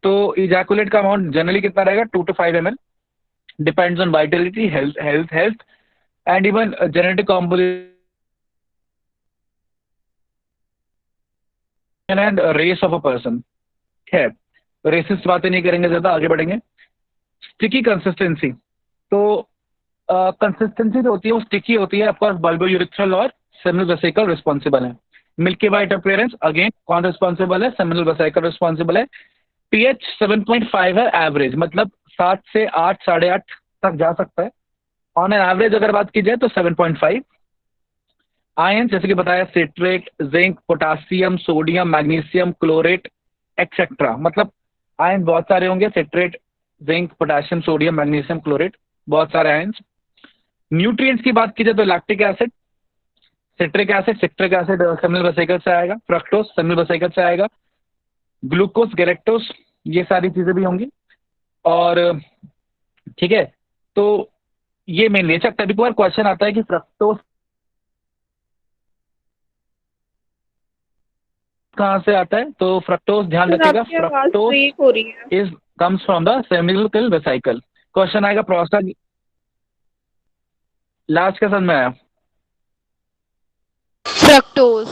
तो इजैकुलेट का अमाउंट जनरली कितना रहेगा? 2 to 5 ml, depends on vitality, health and even genetic composition and race of a person. है, रेसिस्ट बातें नहीं करेंगे, ज्यादा आगे बढ़ेंगे। स्टिकी कंसिस्टेंसी, तो कंसिस्टेंसी जो होती है वो स्टिकी होती है। ऑफकोर्स बल्बोयूरेथ्रल और सेमिनल वेसिकल रिस्पॉन्सिबल है। मिल्की वाइट अपीयरेंस, अगेन कौन रिस्पॉन्सिबल है? सेमिनल वेसिकल रिस्पॉन्सिबल है। पीएच 7.5 है एवरेज, मतलब 7 से 8, 8.5 तक जा सकता है। ऑन एन एवरेज अगर बात की जाए तो 7.5। आयन जैसे कि बताया citrate, zinc, potassium, sodium, magnesium, chlorate etcetera, मतलब आयन बहुत सारे होंगे, citrate, zinc, potassium, sodium, magnesium, chlorate, बहुत सारे आयन्स। न्यूट्रिएंट्स की बात की जाए तो lactic acid, citric acid seminal vesicle से आएगा, फ्रक्टोज सेमिनल वेसिकल से आएगा, ग्लूकोज, गैलेक्टोज, ये सारी चीजें भी होंगी। और ठीक है, तो ये मेन ले सकता है। कभी क्वेश्चन आता है कि फ्रक्टोज कहाँ से आता है, तो फ्रक्टोज ध्यान सर रखिएगा, आपकी आवाज फ्रक्टोज ब्रेक हो रही है। Is comes from the seminal vesicle. Question आएगा प्रोस्टा, लास्ट का समझ में आया? Fructose,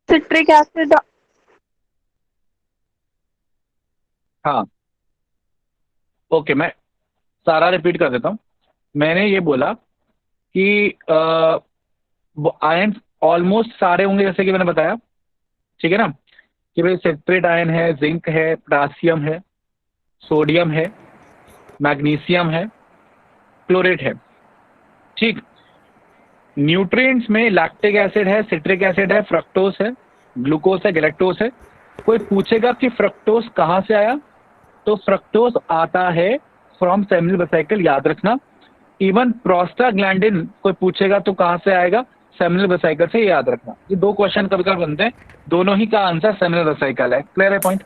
citric acid. हाँ, ओके, मैं सारा रिपीट कर देता हूँ। मैंने ये बोला कि आयन ऑलमोस्ट सारे होंगे जैसे कि मैंने बताया, ठीक है ना, कि भाई सिट्रेट आयन है, जिंक है, पोटासियम है, सोडियम है, मैग्नीशियम है, क्लोरेट है, ठीक। न्यूट्रिएंट्स में लैक्टिक एसिड है, सिट्रिक एसिड है, फ्रक्टोज है, ग्लूकोज है, गैलेक्टोज है। कोई पूछेगा कि फ्रक्टोज कहाँ से आया, तो फ्रक्टोज आता है फ्रॉम सेमिनल वेसिकल, याद रखना। इवन प्रोस्टाग्लैंडिन कोई पूछेगा तो कहाँ से आएगा, सेमिनल वेसिकल से, याद रखना। ये दो क्वेश्चन कभी कभी बनते हैं, दोनों ही का आंसर सेमिनल वेसिकल है। क्लियर है पॉइंट?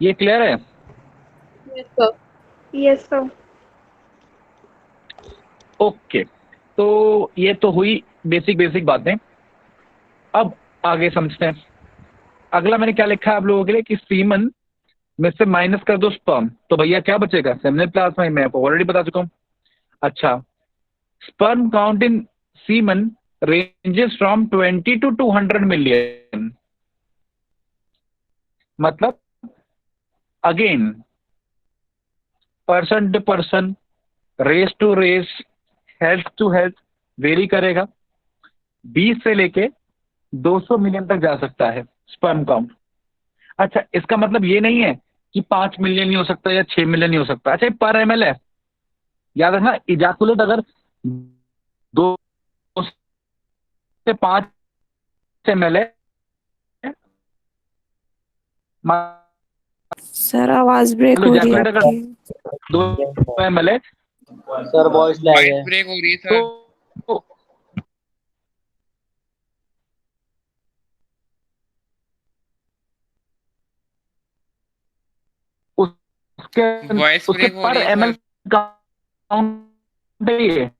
ये क्लियर है? Yes sir. ओके, तो ये तो हुई बेसिक बेसिक बातें। अब आगे समझते हैं। अगला मैंने क्या लिखा है आप लोगों के लिए कि सीमन में से माइनस कर दो स्पर्म, तो भैया क्या बचेगा, सेमिनल प्लाज्मा। मैं आपको ऑलरेडी बता चुका हूं। अच्छा, sperm count in semen ranges from 20 to 200 million. मतलब again person to person, race to race, health to health vary करेगा। 20 से लेके 200 मिलियन तक जा सकता है स्पर्म काउंट। अच्छा, इसका मतलब ये नहीं है कि 5 मिलियन ही हो सकता है या 6 मिलियन ही हो सकता है। अच्छा, पर एमएल है, याद रखना। इजाकुलेट अगर 2 से 5 ml है, मान सर आवाज ब्रेक लो हो रही है इजाकुलेट अगर आपकी। 2 ml है, सर वॉइस लैग वॉइस है। ब्रेक हो रही है तो सर। उसके वॉइस उसके ब्रेक हो पर रही है एमएल सर। काउंट है ये।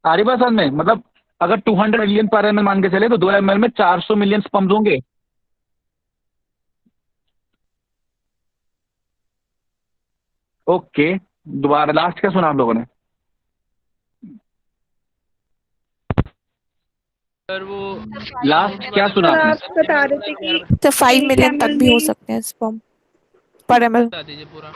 आ रही बात समझ में? मतलब अगर 200 मिलियन पर एमएल मान के चले तो 2 ml में 400 मिलियन स्पर्म्स होंगे। ओके, दोबारा लास्ट क्या सुना आप लोगों ने? सर वो लास्ट क्या सुना सर आपने? आप बता रहे थे कि तो 5 एक मिलियन तक एमएल भी हो में सकते हैं स्पर्म पर ml। बता दीजिए पूरा।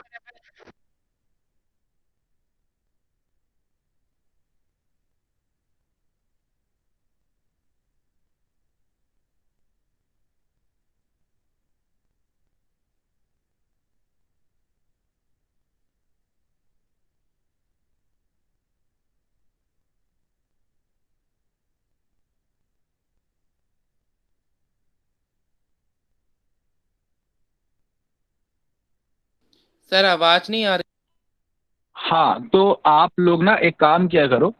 सर आवाज नहीं आ रही। हाँ, तो आप लोग ना एक काम किया करो,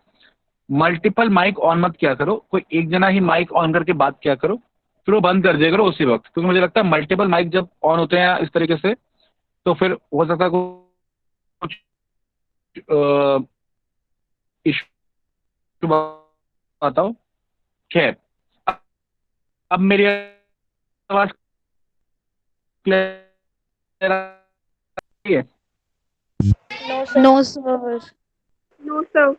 मल्टीपल माइक ऑन मत किया करो, कोई एक जना ही माइक ऑन करके बात किया करो, फिर वो बंद कर दिया करो उसी वक्त। क्योंकि मुझे लगता है मल्टीपल माइक जब ऑन होते हैं इस तरीके से, तो फिर हो सकता है कुछ इशू आता हो। खैर, अब मेरी आवाज क्लियर आ रही है? No sir. No sir.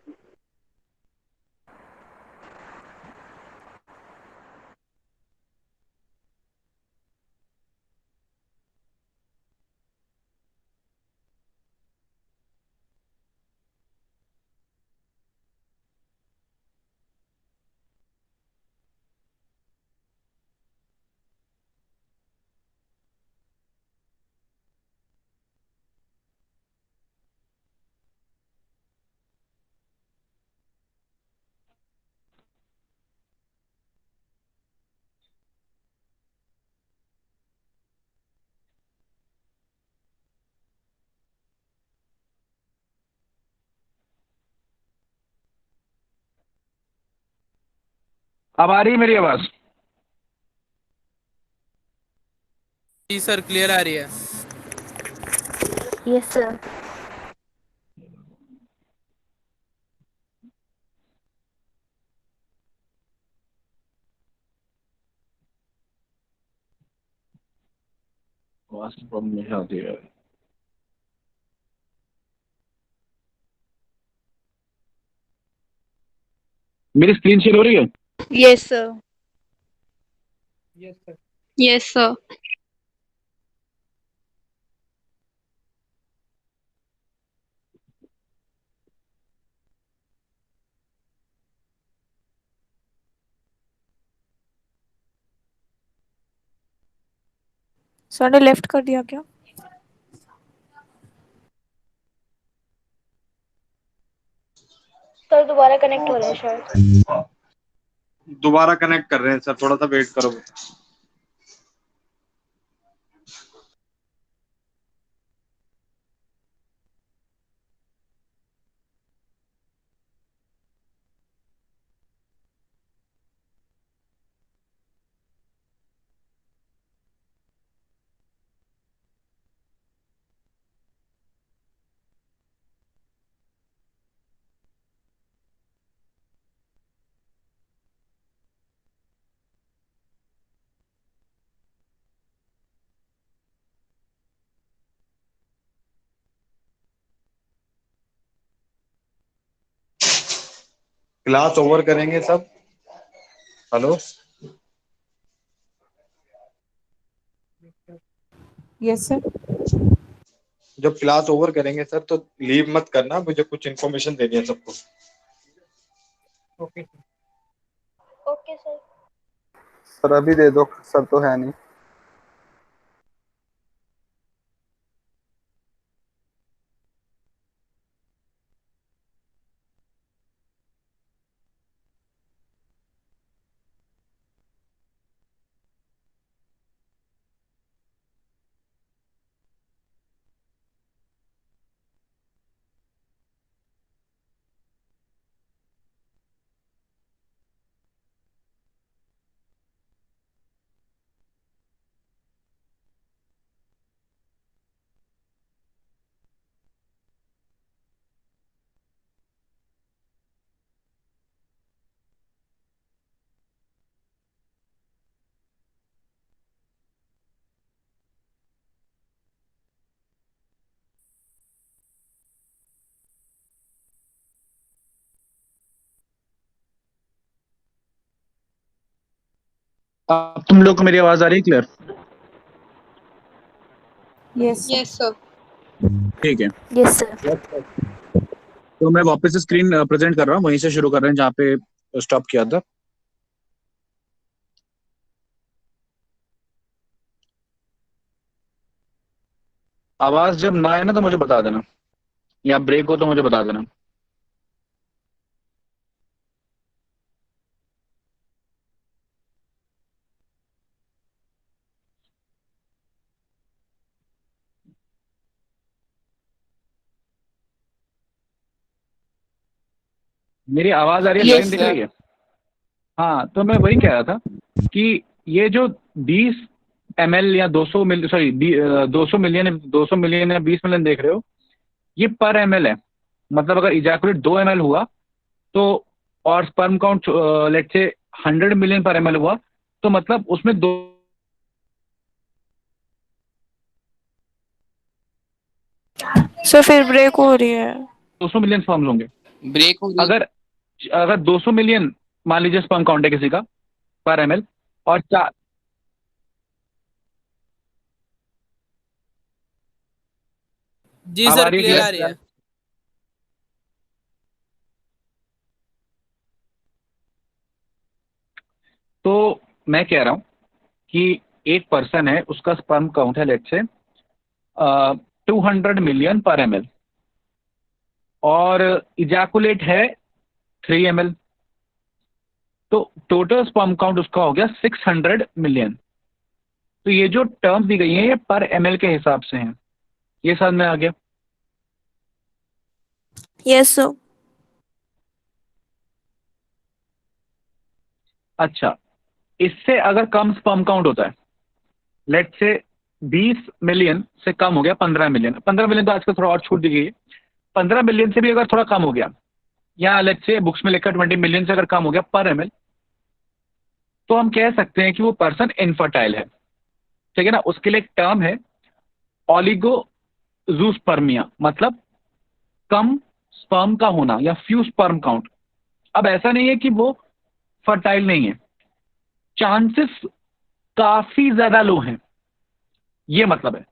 अब आ रही है मेरी आवाज? जी सर, क्लियर आ रही है। Yes sir. आवाज की प्रॉब्लम नहीं आती है। मेरी स्क्रीन शेयर हो रही है? Yes sir. Yes sir. Yes sir. Sir ने लेफ्ट कर दिया क्या? सर दोबारा कनेक्ट हो रहे हैं शायद। दोबारा कनेक्ट कर रहे हैं सर, थोड़ा सा वेट करो। क्लास ओवर करेंगे सब। Hello, yes sir. जब क्लास ओवर करेंगे सर तो लीव मत करना, मुझे कुछ इन्फॉर्मेशन देनी है सबको। ओके। Okay sir. सर अभी दे दो, सर तो है नहीं। अब तुम लोग को मेरी आवाज आ रही है क्लियर? Yes yes sir. ठीक है। Yes sir. तो मैं वापस से स्क्रीन प्रेजेंट कर रहा हूँ, वहीं से शुरू कर रहे हैं जहाँ पे स्टॉप किया था। आवाज जब ना आए ना तो मुझे बता देना, या ब्रेक हो तो मुझे बता देना। मेरी आवाज आ रही है? यस स्क्रीन दिख सर। रही है? हाँ, तो मैं वही कह रहा था कि ये जो 20 ml या 200 मिल सॉरी 200 मिलियन या 20 मिलियन देख रहे हो, ये पर ml है। मतलब अगर इजैकुलेट 2 ml हुआ तो, और स्पर्म काउंट लेट से 100 मिलियन पर ml हुआ, तो मतलब उसमें 200 सर फिर ब्रेक हो रही है। मिलियन स्पर्म्स होंगे। ब्रेक हो रही। अगर अगर 200 मिलियन मान लीजिए स्पर्म काउंट है किसी का पर ml, और चार, जी अब आ सर, रही है क्लियर आ क्लियर? रही है। तो मैं कह रहा हूं कि एक पर्सन है, उसका स्पर्म काउंट है लेट से 200 मिलियन पर ml, और इजैकुलेट है 3 ml, तो टोटल स्पर्म काउंट उसका हो गया 600 मिलियन। तो ये जो टर्म्स दी गई हैं ये पर ml के हिसाब से हैं। ये समझ में आ गया? Yes sir. अच्छा, इससे अगर कम स्पर्म काउंट होता है, लेट से 20 मिलियन से कम हो गया 15 मिलियन, 15 मिलियन तो आजकल थोड़ा और छूट दी गई है, 15 मिलियन से भी अगर थोड़ा कम हो गया, या लेट से बुक्स में लिखा 20 मिलियन से अगर कम हो गया पर एमएल, तो हम कह सकते हैं कि वो पर्सन इनफर्टाइल है। ठीक है ना। उसके लिए एक टर्म है ओलिगोजूस्पर्मिया, मतलब कम स्पर्म का होना या फ्यू स्पर्म काउंट। अब ऐसा नहीं है कि वो फर्टाइल नहीं है, चांसेस काफी ज्यादा लो हैं, ये मतलब है।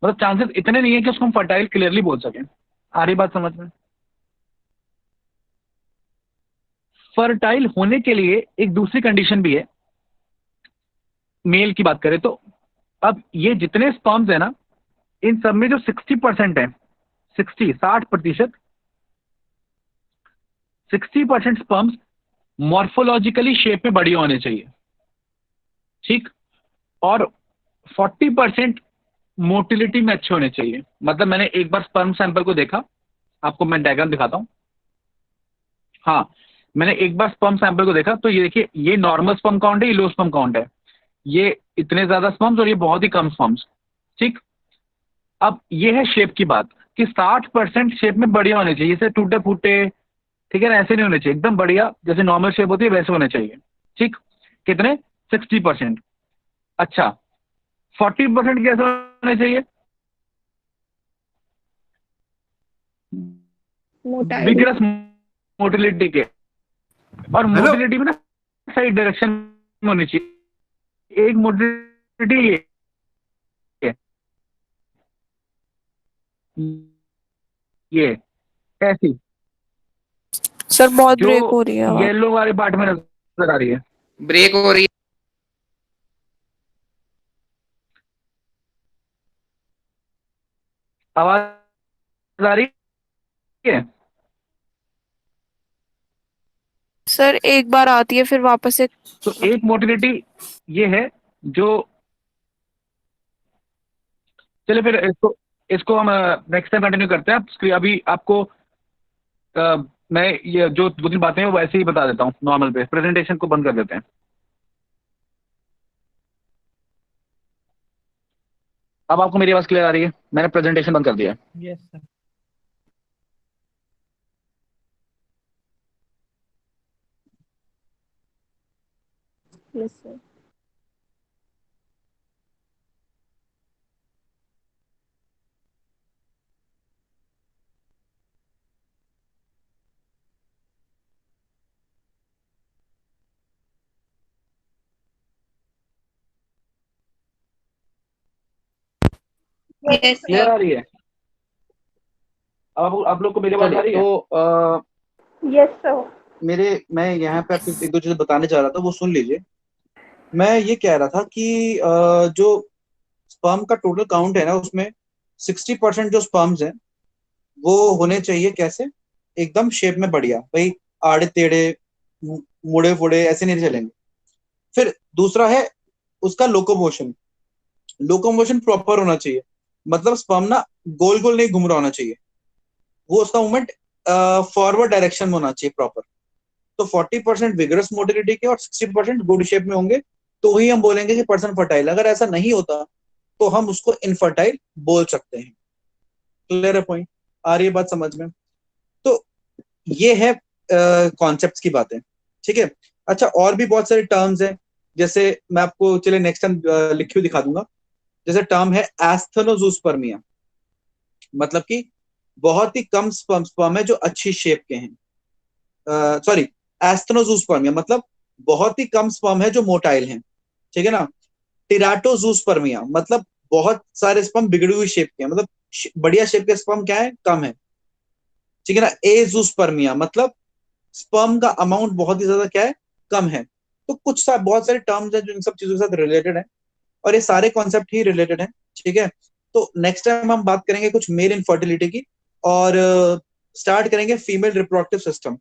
मतलब चांसेस इतने नहीं है कि उसको हम फर्टाइल क्लियरली बोल सकें। आ रही बात समझ में? फर्टाइल होने के लिए एक दूसरी कंडीशन भी है, मेल की बात करें तो। अब ये जितने स्पर्म्स है ना, इन सब में जो 60% है, 60% 60% स्पर्म्स मॉर्फोलॉजिकली शेप में बढ़िया होने चाहिए, ठीक, और 40% मोटिलिटी में अच्छे होने चाहिए। मतलब मैंने एक बार स्पर्म सैंपल को देखा, आपको मैं डायग्राम दिखाता हूं। हाँ, मैंने एक बार स्पर्म सैंपल को देखा, तो ये देखिए, ये नॉर्मल स्पर्म काउंट है, ये लो स्पर्म काउंट है, ये इतने ज्यादा स्पर्म्स और ये बहुत ही कम स्पर्म्स, ठीक। अब ये है शेप की बात कि 60% शेप में बढ़िया होने चाहिए, जैसे टूटे फूटे, ठीक है ना, ऐसे नहीं होने चाहिए, एकदम बढ़िया जैसे नॉर्मल शेप होती है वैसे होने चाहिए, ठीक। कितने? 60%। अच्छा, 40% कैसे होने चाहिए? विग्रस मोटिलिटी के, और मोटिलिटी में ना सही डायरेक्शन में होनी चाहिए। एक मोटिलिटी ये ऐसी सर बहुत जो ब्रेक हो रही है आवाज। येलो वाले पार्ट में नजर आ रही है, ब्रेक हो रही है। आवाज आ रही है? सर एक बार आती है फिर वापस से। तो एक मोटिलिटी ये है जो, चलिए फिर इसको हम नेक्स्ट टाइम कंटिन्यू करते हैं। अभी आपको मैं ये जो 2-3 बातें हैं वो वैसे ही बता देता हूँ नॉर्मल पे। प्रेजेंटेशन को बंद कर देते हैं। अब आपको मेरी आवाज क्लियर आ रही है? मैंने प्रेजेंटेशन बंद कर दिया है। Yes sir. Yes sir. Clear आ रही है? अब आप लोग को मेरी आवाज आ रही है? तो यस सर। मैं यहाँ पे आपको एक दो चीजें बताने जा रहा था, वो सुन लीजिए। मैं ये कह रहा था कि जो स्पर्म का टोटल काउंट है ना, उसमें 60% जो स्पर्म्स हैं वो होने चाहिए कैसे, एकदम शेप में बढ़िया, भाई आड़े टेढ़े मुड़े फुड़े ऐसे नहीं चलेंगे। फिर दूसरा है उसका लोकोमोशन। लोकोमोशन प्रॉपर होना चाहिए, मतलब स्पर्म ना गोल गोल नहीं घूम रहा होना चाहिए, वो उसका मूवमेंट फॉरवर्ड डायरेक्शन में होना चाहिए प्रॉपर। तो 40% विगरस मोटिलिटी के और 60% गुड शेप में होंगे, तो ही हम बोलेंगे कि पर्सन फर्टाइल। अगर ऐसा नहीं होता तो हम उसको इनफर्टाइल बोल सकते हैं। क्लियर है पॉइंट? आ रही है बात समझ में? तो ये है कॉन्सेप्ट्स की बातें, ठीक है। अच्छा, और भी बहुत सारे टर्म्स हैं, जैसे मैं आपको चले नेक्स्ट टाइम लिखी हुई दिखा दूंगा। जैसे टर्म है एस्थेनोजूस्पर्मिया, मतलब कि बहुत ही कम स्पर्म है जो अच्छी शेप के हैं। सॉरी, एस्थेनोजूस्पर्मिया मतलब बहुत ही कम स्पर्म है जो मोटाइल हैं, ठीक है ना। टिराटोजूस्पर्मिया मतलब बहुत सारे स्पर्म बिगड़ी हुई शेप के हैं, मतलब बढ़िया शेप के स्पर्म क्या है, कम है, ठीक है ना। एजूस्पर्मिया मतलब स्पर्म का अमाउंट बहुत ही ज्यादा क्या है, कम है। तो बहुत सारे टर्म्स हैं जो इन सब चीजों के साथ रिलेटेड है, और ये सारे कॉन्सेप्ट ही रिलेटेड है, ठीक है। तो नेक्स्ट टाइम हम बात करेंगे कुछ मेल इनफर्टिलिटी की, और स्टार्ट करेंगे फीमेल रिप्रोडक्टिव सिस्टम।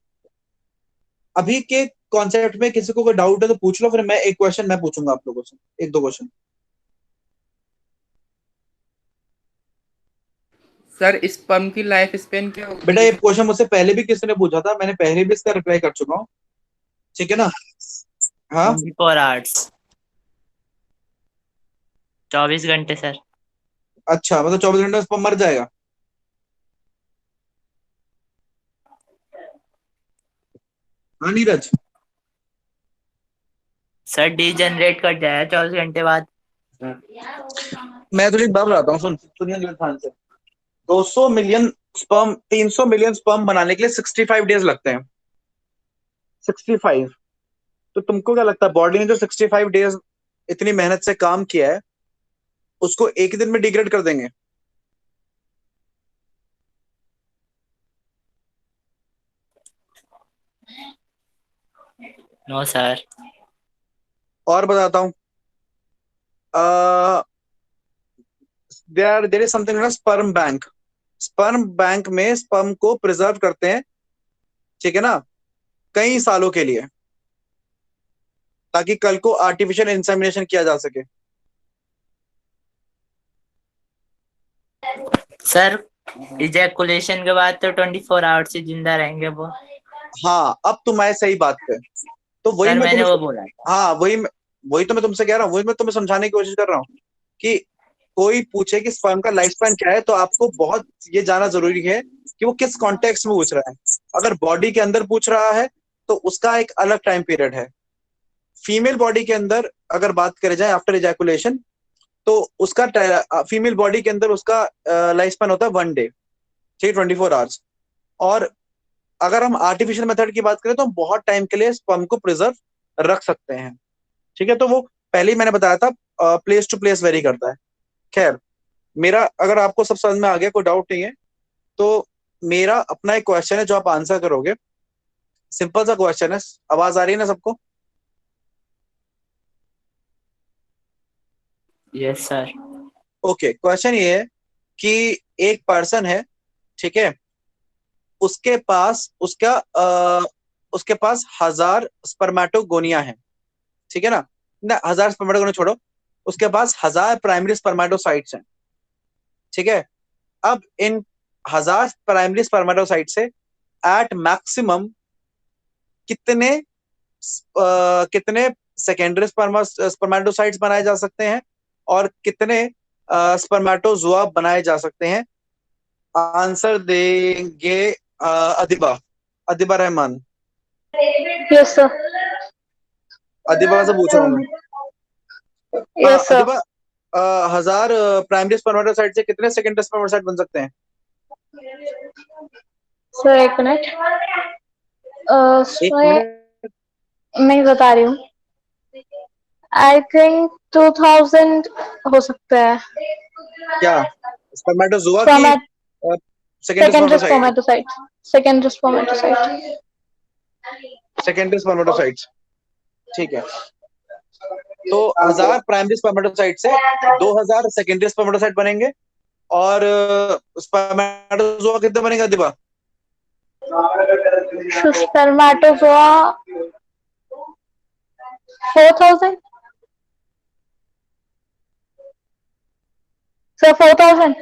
अभी के कॉन्सेप्ट में किसी को कोई डाउट है तो पूछ लो, फिर मैं एक क्वेश्चन मैं पूछूंगा आप लोगों से, 1-2 क्वेश्चन। सर स्पर्म की लाइफ स्पेन क्या होती बेटा है? ये क्वेश्चन मुझसे पहले भी किसी ने पूछा था, मैंने पहले भी इसका रिप्लाई कर चुका हूँ, ठीक है ना। हाँ 24 आवर्स, 24 घंटे सर। अच्छा, मतलब 24 घंटे में स्पर्म मर जाएगा? हाँ नीरज। सर डीजनरेट कर जाएगा 24 घंटे बाद। मैं तुझे एक बात बताता हूँ, सुन सुनिए ध्यान से। 200 मिलियन स्पर्म, 300 मिलियन स्पर्म बनाने के लिए 65 डेज लगते हैं। 65। तो तुमको क्या लगता है बॉडी ने जो 65 डेज इतनी मेहनत से काम किया है उसको एक ही दिन में डिग्रेड कर देंगे? No sir. और बताता हूँ, there is something sperm bank. Sperm bank में स्पर्म को प्रिजर्व करते हैं, ठीक है ना, कई सालों के लिए, ताकि कल को आर्टिफिशियल इंसेमिनेशन किया जा सके। सर इजैकुलेशन के बाद तो 24 आवर्स से जिंदा रहेंगे वो। हाँ, अब तुम आए सही बात पे। तो वही सर मैं मैंने तुम्हें, वो बोला था। हाँ वही तो मैं तुमसे कह रहा हूँ, वही मैं तुम्हें समझाने की कोशिश कर रहा हूँ कि कोई पूछे कि स्पर्म का लाइफ स्पैन क्या है तो आपको बहुत ये जानना जरूरी है कि वो किस कॉन्टेक्स्ट में पूछ रहा है। अगर बॉडी के अंदर पूछ रहा है तो उसका एक अलग टाइम पीरियड है। फीमेल बॉडी के अंदर अगर बात करें जाए आफ्टर इजैकुलेशन, तो उसका फीमेल बॉडी के अंदर उसका लाइफ स्पैन होता है 1 डे, ठीक, 24 आवर्स। और अगर हम आर्टिफिशियल मेथड की बात करें तो हम बहुत टाइम के लिए स्पर्म को प्रिजर्व रख सकते हैं, ठीक है। तो वो पहले ही मैंने बताया था, प्लेस टू प्लेस वेरी करता है। खैर, मेरा अगर आपको सब समझ में आ गया, कोई डाउट नहीं है, तो मेरा अपना एक क्वेश्चन है जो आप आंसर करोगे। सिंपल सा क्वेश्चन है। आवाज आ रही है ना सबको? Yes sir. ओके, क्वेश्चन ये है कि एक पर्सन है, ठीक है, उसके पास उसके पास 1000 स्पर्मेटोगोनिया है, ठीक है ना 1000 स्पर्मेटोगोनिया छोड़ो, उसके पास 1000 प्राइमरी स्पर्मेटोसाइट्स हैं, ठीक है। अब इन 1000 प्राइमरी स्पर्मेटोसाइट से एट मैक्सिमम कितने कितने सेकेंडरी स्पर्मेटोसाइट्स बनाए जा सकते हैं और कितने स्पर्मेटोजोआ बनाए जा सकते हैं? आंसर देंगे अदिबा रहमान। Yes sir. अदिबा से पूछ रहा हूँ मैं। Yes sir. Adiba, 1000 primary spermatocyte से कितने सेकेंडरी स्पर्मेटोसाइट बन सकते हैं? सर एक मिनट, एक मिनट। मैं बता रही हूँ। आई थिंक 2000 हो सकता है। क्या स्पर्मेटोजोआ की secondary spermatocyte? Secondary spermatocyte. Secondary spermatocytes, ठीक है। तो 1000 प्राइमरी स्पर्मेटोसाइट से 2000 सेकेंडरी स्पर्मेटोसाइट बनेंगे और स्पर्मेटोजोआ कितने बनेगा दिबा? Spermatozoa 4000 sir. 4000।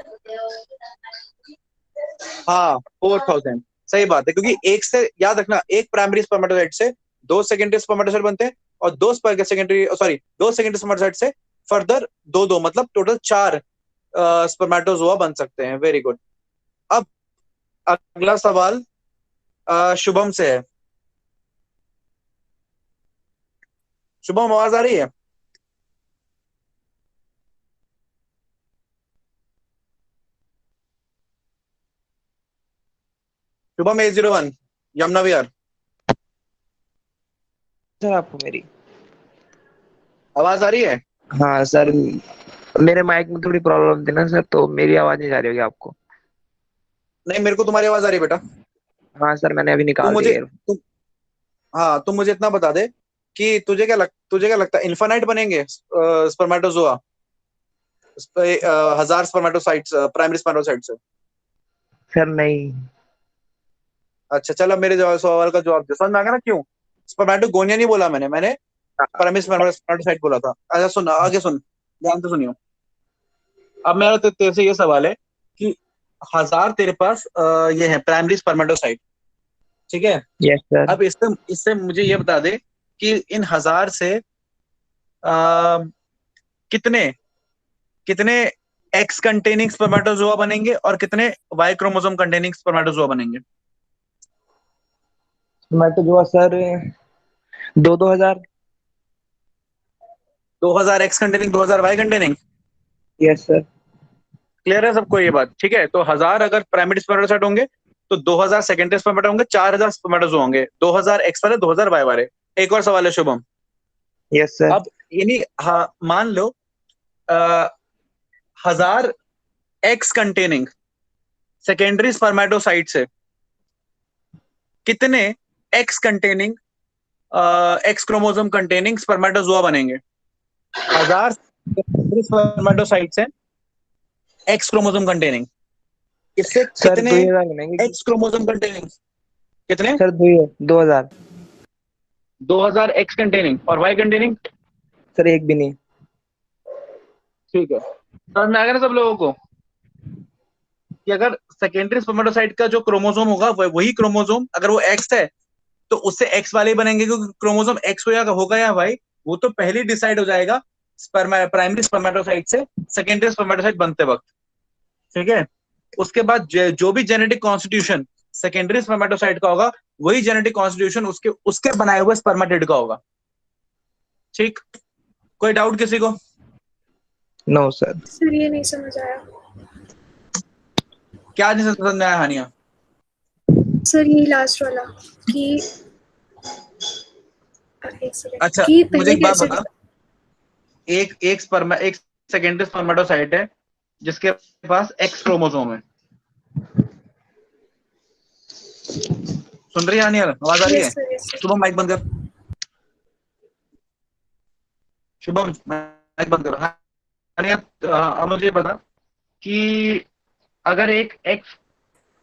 हाँ 4000 सही बात है, क्योंकि एक से याद रखना, एक प्राइमरी स्पर्मेटोसाइट से 2 सेकेंडरी स्पर्मेटोसाइट बनते हैं और 2 सेकेंडरी स्पर्मेटोसाइट से फर्दर 2 मतलब टोटल 4 स्पर्मेटोजोआ बन सकते हैं। Very good. अब अगला सवाल शुभम से है। शुभम, आवाज आ रही है? शुभम 801 यमुना विहार। सर आपको मेरी आवाज आ रही है? हाँ सर, मेरे माइक में थोड़ी प्रॉब्लम थी ना सर, तो मेरी आवाज नहीं जा रही होगी आपको। नहीं, मेरे को तुम्हारी आवाज आ रही है बेटा। हाँ सर, मैंने अभी तुम निकाल मुझे दिया। हाँ, तुम मुझे इतना बता दे कि तुझे क्या लगता है इन्फानाइट बनेंगे स्पर्मेटोजोआ 1000 स्पर्मेटोसाइट्स प्राइमरी स्पर्मेटोसाइट से? सर नहीं। अच्छा चलो, मेरे सवाल का जवाब दे। समझ में आ गया ना क्यों? स्पर्मेटोगोनिया नहीं बोला मैंने प्राइमरी स्पर्मेटोसाइट बोला था। अच्छा सुन, आगे सुन, ध्यान से सुनियो। अब मेरा तेरे से ये सवाल है कि 1000 तेरे पास ये है प्राइमरी स्पर्मेटोसाइट, ठीक है। Yes sir. अब इससे मुझे ये बता दे कि इन 1000 से कितने कितने एक्स कंटेनिंग स्पर्मेटोजोआ बनेंगे और कितने वाई क्रोमोसोम कंटेनिंग स्पर्मेटोजोआ बनेंगे? Spermatozoa sir 2000। 2000 X containing, 2000 Y containing. Yes sir. Clear है सबको ये बात? ठीक है, तो 1000 अगर प्राइमरी स्पर्मेटोसाइट होंगे तो 2000 सेकेंडरी स्पर्मेटो होंगे, 4000 स्पर्मेटोजोआ होंगे, 2000 एक्स वाले, 2000 वाई वाले। एक और सवाल है शुभम। Yes sir. अब यानी हाँ, मान लो 1000 एक्स कंटेनिंग सेकेंडरी स्पर्मेटोसाइट से कितने x containing x chromosome containing spermatozoa बनेंगे? 1000 सेकेंडरी स्पर्मेटोसाइट से एक्स क्रोमोसोम कंटेनिंग, इससे सर कितने 2000 बनेंगे। X chromosome containing? कितने? सर 2000। 2000 एक्स कंटेनिंग और वाई कंटेनिंग? सर एक भी नहीं। ठीक है, समझ में आ गया ना सब लोगों को कि अगर सेकेंडरी स्पर्मेटोसाइट का जो क्रोमोसोम होगा वही क्रोमोसोम अगर वो एक्स है तो उससे एक्स वाले ही बनेंगे, क्योंकि क्रोमोसोम एक्स होगा या वाई वो तो पहले डिसाइड हो जाएगा प्राइमरी स्पर्मेटोसाइट से सेकेंडरी स्पर्मेटोसाइट बनते वक्त। ठीक है, उसके बाद जो भी जेनेटिक कॉन्स्टिट्यूशन सेकेंडरी स्पर्मेटोसाइट का होगा वही जेनेटिक कॉन्स्टिट्यूशन उसके उसके बनाए हुए स्पर्मेटिड का होगा। ठीक, कोई डाउट किसी को? No sir. सर ये नहीं समझ आया। क्या नहीं समझ में आया हानिया? सर ये लास्ट वाला कि अच्छा कि मुझे पहले एक बात कैसे बता, एक सेकेंडरी स्पर्मेटोसाइट है जिसके पास एक्स क्रोमोसोम है। सुन रही है हानिया? आवाज आ रही है? शुभम माइक बंद कर। शुभम माइक बंद कर। हानिया मुझे बता कि अगर एक एक्स,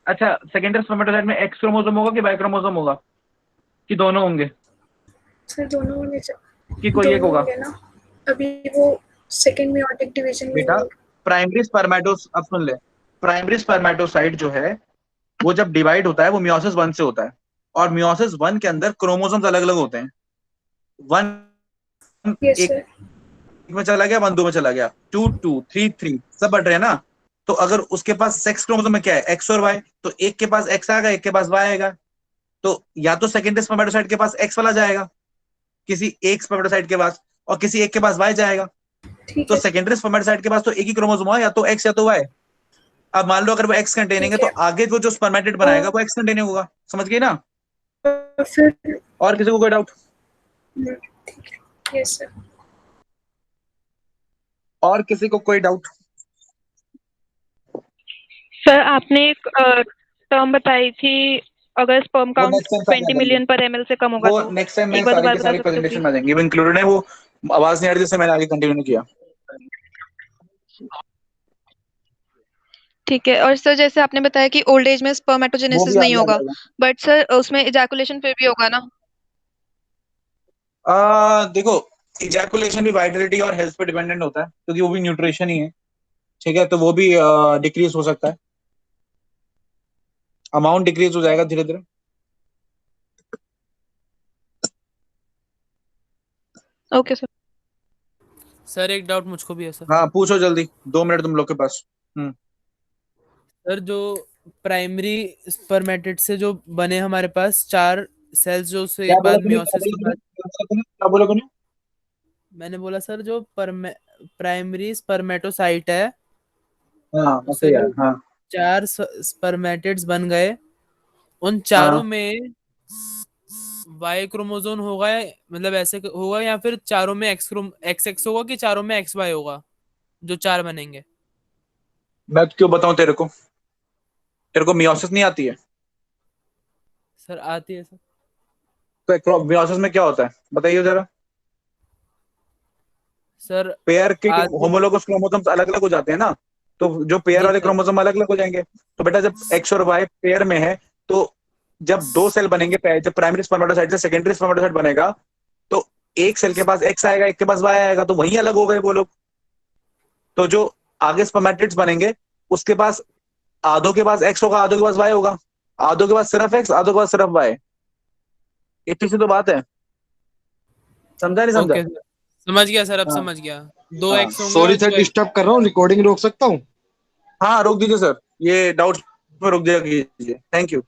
अच्छा सेकेंडरी स्पर्मेटोसाइट में एक्स क्रोमोसोम होगा कि वाई क्रोमोसोम होगा कि दोनों होंगे? सर दोनों होने कि कोई एक होगा? ना, अभी वो सेकंड मेयोटिक डिवीजन में बेटा प्राइमरी अब सुन ले, प्राइमरी स्पर्मेटोसाइट जो है वो जब डिवाइड होता है वो मियोसिस 1 से होता है, और मियोसिस 1 के अंदर क्रोमोसोम्स अलग अलग होते हैं। 1 एक में चला गया, 1 2 में चला गया, 2 2 3 3 सब बढ़ रहे हैं ना। तो अगर उसके पास सेक्स क्रोमोसोम में क्या है, एक्स और वाई, तो एक के पास एक्स आएगा एक के पास वाई आएगा, तो या तो सेकेंडरी स्पर्मेटोसाइट के पास एक्स वाला जाएगा किसी एक स्पर्मेटोसाइट के पास, और किसी एक के पास वाई जाएगा। तो सेकेंडरी स्पर्मेटोसाइट के पास तो एक ही क्रोमोसोम है, या तो एक्स या तो वाई। अब मान लो अगर वो एक्स कंटेनिंग है तो आगे को जो स्पर्मेटिड बनाएगा वो एक्स कंटेनिंग होगा। समझ गई ना? और किसी को कोई डाउट? Yes sir. और किसी को कोई डाउट? सर आपने एक टर्म बताई थी, अगर स्पर्म काउंट 20 मिलियन पर ml से कम होगा वो तो नेक्स्ट टाइम मैं एक बार सारी दोबारा की बता सारी सकते हो प्रेजेंटेशन प्लीज? में देंगे, वो इंक्लूडेड है। वो आवाज नहीं आ रही जिससे मैंने आगे कंटिन्यू नहीं किया। ठीक है। और सर जैसे आपने बताया कि ओल्ड एज में वो स्पर्मेटोजेनेसिस भी नहीं आगे आ होगा, जाएगा। बट सर उसमें इजैकुलेशन फिर भी होगा ना? देखो इजैकुलेशन भी वाइटलिटी और हेल्थ पे डिपेंडेंट होता है, क्योंकि वो भी न्यूट्रिशन ही है। ठीक है, तो वो भी डिक्रीज हो सकता है, अमाउंट डिक्रीज हो जाएगा धीरे धीरे। Okay sir. सर एक डाउट मुझको भी है सर। हाँ पूछो जल्दी, 2 मिनट तुम लोग के पास। सर जो प्राइमरी स्पर्मेटिड से जो बने हमारे पास 4 सेल्स जो उससे क्या एक बोला बाद तूने? मियोसिस के बाद, क्या बोला तूने? मैंने बोला सर जो प्राइमरी स्पर्मेटोसाइट है हाँ उससे सही है, जो हाँ 4 स्पर्मेटिड्स बन गए, उन चारों हाँ। में वाई क्रोमोसोम होगा, मतलब ऐसे होगा, या फिर चारों में एक्स होगा कि चारों में एक्स वाई होगा जो 4 बनेंगे? मैं क्यों बताऊं तेरे को? तेरे को मियोसिस नहीं आती है? सर आती है सर। तो मियोसिस में क्या होता है बताइए जरा। सर पेयर के आज होमोलोगस क्रोमोसोम्स अलग अलग हो जाते हैं ना, तो जो पेयर जी वाले सर। क्रोमोसोम अलग अलग हो जाएंगे। तो बेटा जब एक्स और वाई पेयर में है, तो जब 2 सेल बनेंगे, जब प्राइमरी स्पर्मेटोसाइट से सेकेंडरी स्पर्मेटोसाइट बनेगा, तो एक सेल के पास एक्स आएगा एक के पास वाई आएगा, तो वहीं अलग हो गए वो लोग। तो जो आगे स्पर्मेटिड्स बनेंगे उसके पास आधों के पास एक्स होगा, आधों के पास वाई होगा, आधों के पास सिर्फ एक्स, आधों के पास सिर्फ वाई। इतनी सी तो बात है। समझा नहीं समझा? ओके सर, समझ गया सर, अब हाँ समझ गया। 2 हाँ एक्स होंगे सॉरी और सर 2 डिस्टर्ब कर रहा हूँ, रिकॉर्डिंग रोक सकता हूँ? हाँ रोक दीजिए सर, ये डाउट्स में रोक दिया कीजिए। Thank you.